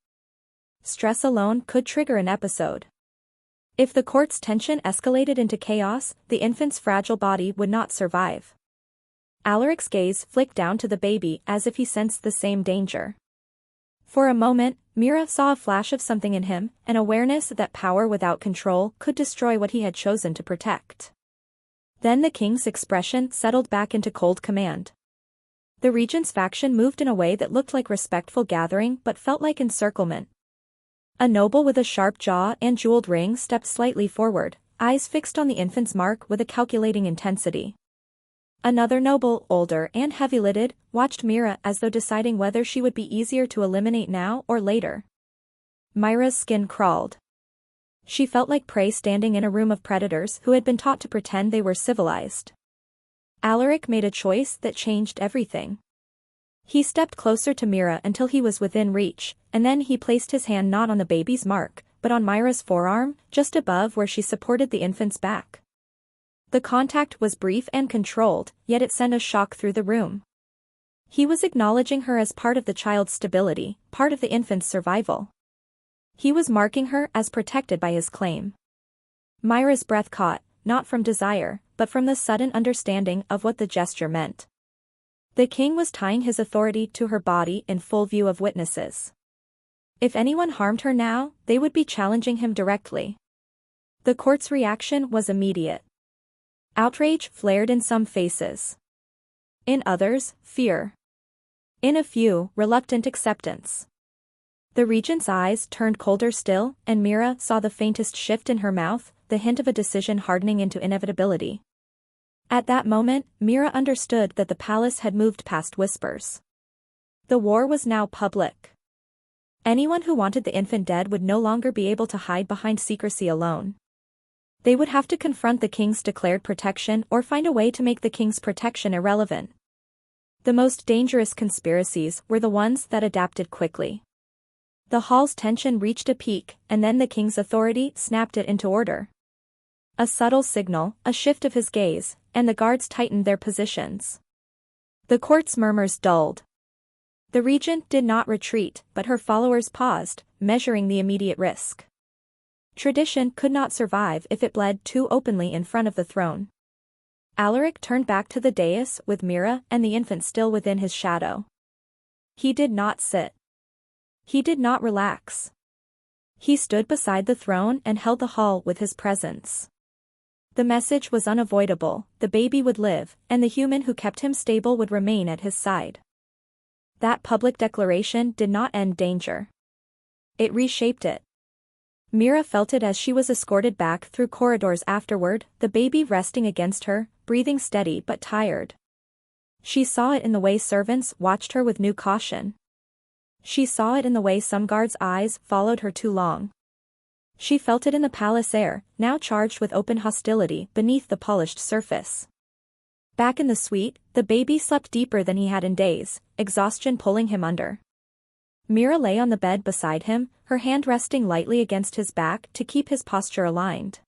A: Stress alone could trigger an episode. If the court's tension escalated into chaos, the infant's fragile body would not survive. Alaric's gaze flicked down to the baby as if he sensed the same danger. For a moment, Mira saw a flash of something in him, an awareness that power without control could destroy what he had chosen to protect. Then the king's expression settled back into cold command. The regent's faction moved in a way that looked like respectful gathering but felt like encirclement. A noble with a sharp jaw and jeweled ring stepped slightly forward, eyes fixed on the infant's mark with a calculating intensity. Another noble, older and heavy-lidded, watched Mira as though deciding whether she would be easier to eliminate now or later. Myra's skin crawled. She felt like prey standing in a room of predators who had been taught to pretend they were civilized. Alaric made a choice that changed everything. He stepped closer to Mira until he was within reach, and then he placed his hand not on the baby's mark, but on Myra's forearm, just above where she supported the infant's back. The contact was brief and controlled, yet it sent a shock through the room. He was acknowledging her as part of the child's stability, part of the infant's survival. He was marking her as protected by his claim. Myra's breath caught, not from desire, but from the sudden understanding of what the gesture meant. The king was tying his authority to her body in full view of witnesses. If anyone harmed her now, they would be challenging him directly. The court's reaction was immediate. Outrage flared in some faces. In others, fear. In a few, reluctant acceptance. The regent's eyes turned colder still, and Mira saw the faintest shift in her mouth, the hint of a decision hardening into inevitability. At that moment, Mira understood that the palace had moved past whispers. The war was now public. Anyone who wanted the infant dead would no longer be able to hide behind secrecy alone. They would have to confront the king's declared protection or find a way to make the king's protection irrelevant. The most dangerous conspiracies were the ones that adapted quickly. The hall's tension reached a peak, and then the king's authority snapped it into order. A subtle signal, a shift of his gaze, and the guards tightened their positions. The court's murmurs dulled. The regent did not retreat, but her followers paused, measuring the immediate risk. Tradition could not survive if it bled too openly in front of the throne. Alaric turned back to the dais with Mira and the infant still within his shadow. He did not sit. He did not relax. He stood beside the throne and held the hall with his presence. The message was unavoidable: the baby would live, and the human who kept him stable would remain at his side. That public declaration did not end danger. It reshaped it. Mira felt it as she was escorted back through corridors afterward, the baby resting against her, breathing steady but tired. She saw it in the way servants watched her with new caution. She saw it in the way some guards' eyes followed her too long. She felt it in the palace air, now charged with open hostility beneath the polished surface. Back in the suite, the baby slept deeper than he had in days, exhaustion pulling him under. Mira lay on the bed beside him, her hand resting lightly against his back to keep his posture aligned.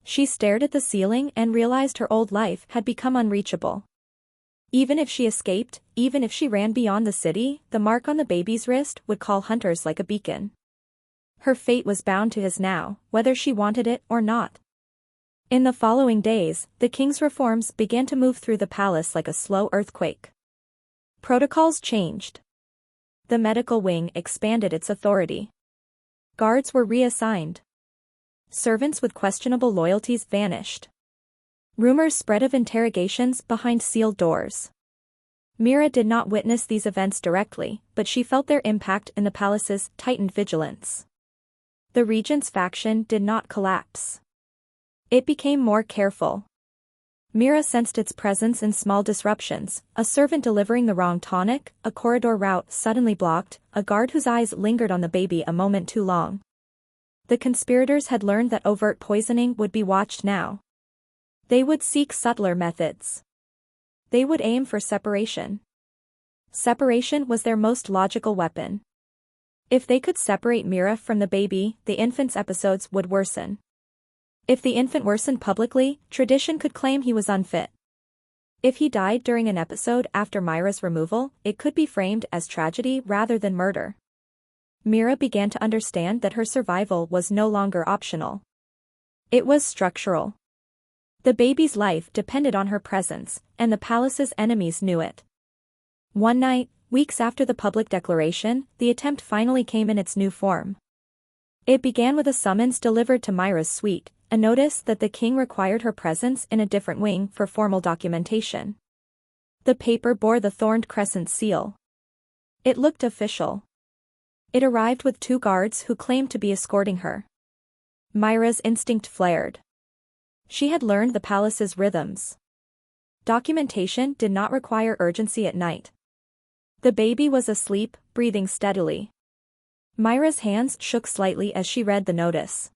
A: She stared at the ceiling and realized her old life had become unreachable. Even if she escaped, even if she ran beyond the city, the mark on the baby's wrist would call hunters like a beacon. Her fate was bound to his now, whether she wanted it or not. In the following days, the king's reforms began to move through the palace like a slow earthquake. Protocols changed. The medical wing expanded its authority. Guards were reassigned. Servants with questionable loyalties vanished. Rumors spread of interrogations behind sealed doors. Mira did not witness these events directly, but she felt their impact in the palace's tightened vigilance. The regent's faction did not collapse. It became more careful. Mira sensed its presence in small disruptions: a servant delivering the wrong tonic, a corridor route suddenly blocked, a guard whose eyes lingered on the baby a moment too long. The conspirators had learned that overt poisoning would be watched now. They would seek subtler methods. They would aim for separation. Separation was their most logical weapon. If they could separate Mira from the baby, the infant's episodes would worsen. If the infant worsened publicly, tradition could claim he was unfit. If he died during an episode after Mira's removal, it could be framed as tragedy rather than murder. Mira began to understand that her survival was no longer optional. It was structural. The baby's life depended on her presence, and the palace's enemies knew it. One night, weeks after the public declaration, the attempt finally came in its new form. It began with a summons delivered to Mira's suite, a notice that the king required her presence in a different wing for formal documentation. The paper bore the thorned crescent seal. It looked official. It arrived with 2 guards who claimed to be escorting her. Mira's instinct flared. She had learned the palace's rhythms. Documentation did not require urgency at night. The baby was asleep, breathing steadily. Mira's hands shook slightly as she read the notice.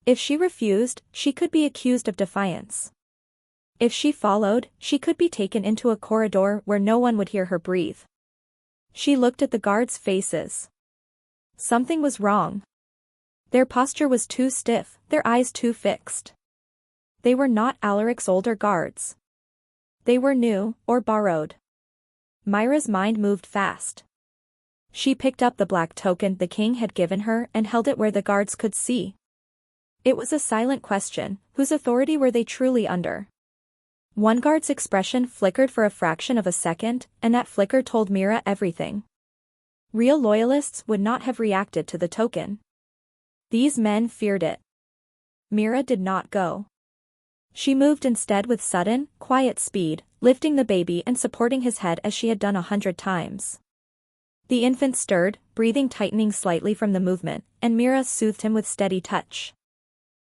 A: If she refused, she could be accused of defiance. If she followed, she could be taken into a corridor where no one would hear her breathe. She looked at the guards' faces. Something was wrong. Their posture was too stiff, their eyes too fixed. They were not Alaric's older guards. They were new, or borrowed. Mira's mind moved fast. She picked up the black token the king had given her and held it where the guards could see. It was a silent question: whose authority were they truly under? One guard's expression flickered for a fraction of a second, and that flicker told Mira everything. Real loyalists would not have reacted to the token. These men feared it. Mira did not go. She moved instead with sudden, quiet speed, lifting the baby and supporting his head as she had done 100 times. The infant stirred, breathing tightening slightly from the movement, and Mira soothed him with steady touch.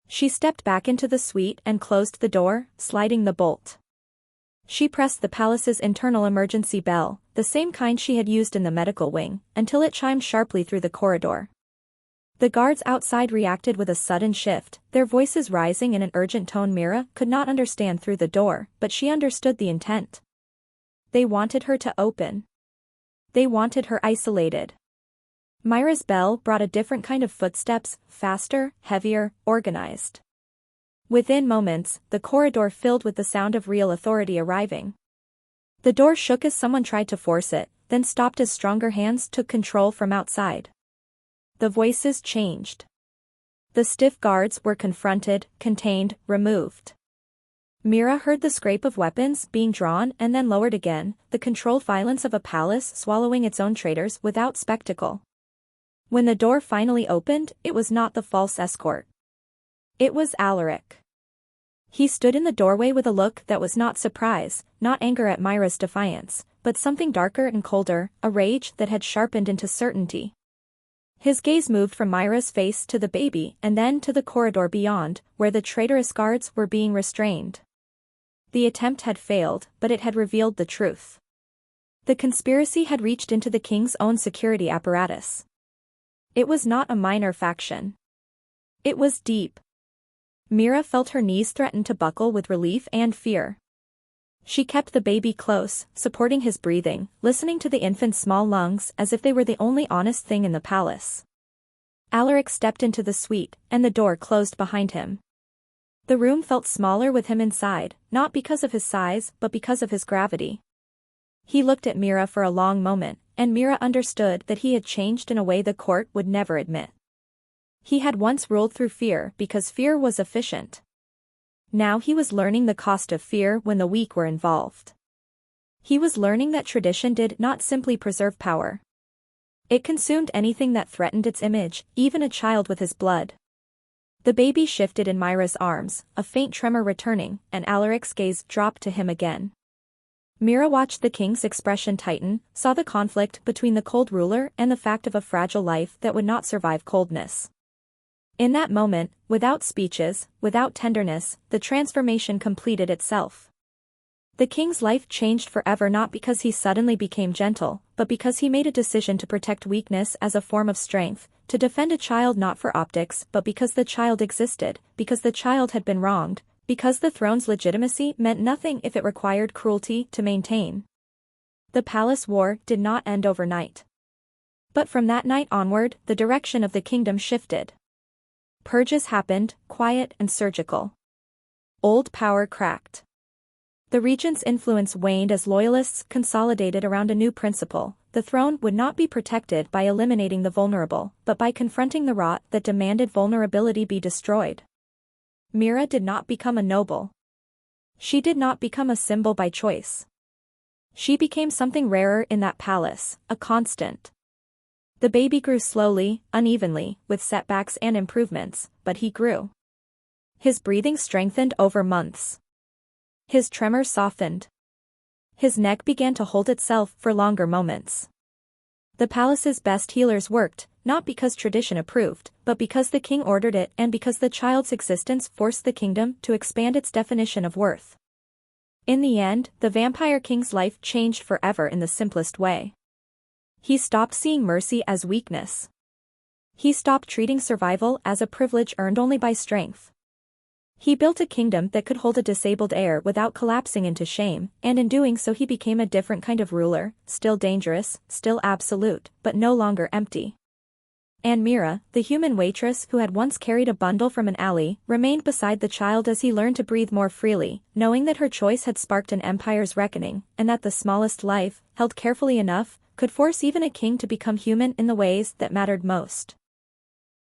A: She stepped back into the suite and closed the door, sliding the bolt. She pressed the palace's internal emergency bell, the same kind she had used in the medical wing, until it chimed sharply through the corridor. The guards outside reacted with a sudden shift, their voices rising in an urgent tone Mira could not understand through the door, but she understood the intent. They wanted her to open. They wanted her isolated. Mira's bell brought a different kind of footsteps, faster, heavier, organized. Within moments, the corridor filled with the sound of real authority arriving. The door shook as someone tried to force it, then stopped as stronger hands took control from outside. The voices changed. The stiff guards were confronted, contained, removed. Mira heard the scrape of weapons being drawn and then lowered again, the controlled violence of a palace swallowing its own traitors without spectacle. When the door finally opened, it was not the false escort. It was Alaric. He stood in the doorway with a look that was not surprise, not anger at Mira's defiance, but something darker and colder, a rage that had sharpened into certainty. His gaze moved from Mira's face to the baby and then to the corridor beyond, where the traitorous guards were being restrained. The attempt had failed, but it had revealed the truth. The conspiracy had reached into the king's own security apparatus. It was not a minor faction. It was deep. Mira felt her knees threaten to buckle with relief and fear. She kept the baby close, supporting his breathing, listening to the infant's small lungs as if they were the only honest thing in the palace. Alaric stepped into the suite, and the door closed behind him. The room felt smaller with him inside, not because of his size but because of his gravity. He looked at Mira for a long moment, and Mira understood that he had changed in a way the court would never admit. He had once ruled through fear because fear was efficient. Now he was learning the cost of fear when the weak were involved. He was learning that tradition did not simply preserve power. It consumed anything that threatened its image, even a child with his blood. The baby shifted in Myra's arms, a faint tremor returning, and Alaric's gaze dropped to him again. Mira watched the king's expression tighten, saw the conflict between the cold ruler and the fact of a fragile life that would not survive coldness. In that moment, without speeches, without tenderness, the transformation completed itself. The king's life changed forever not because he suddenly became gentle, but because he made a decision to protect weakness as a form of strength, to defend a child not for optics but because the child existed, because the child had been wronged, because the throne's legitimacy meant nothing if it required cruelty to maintain. The palace war did not end overnight. But from that night onward, the direction of the kingdom shifted. Purges happened, quiet and surgical. Old power cracked. The regent's influence waned as loyalists consolidated around a new principle: the throne would not be protected by eliminating the vulnerable, but by confronting the rot that demanded vulnerability be destroyed. Mira did not become a noble. She did not become a symbol by choice. She became something rarer in that palace, a constant. The baby grew slowly, unevenly, with setbacks and improvements, but he grew. His breathing strengthened over months. His tremors softened. His neck began to hold itself for longer moments. The palace's best healers worked, not because tradition approved, but because the king ordered it and because the child's existence forced the kingdom to expand its definition of worth. In the end, the vampire king's life changed forever in the simplest way. He stopped seeing mercy as weakness. He stopped treating survival as a privilege earned only by strength. He built a kingdom that could hold a disabled heir without collapsing into shame, and in doing so he became a different kind of ruler, still dangerous, still absolute, but no longer empty. And Mira, the human waitress who had once carried a bundle from an alley, remained beside the child as he learned to breathe more freely, knowing that her choice had sparked an empire's reckoning, and that the smallest life, held carefully enough, could force even a king to become human in the ways that mattered most.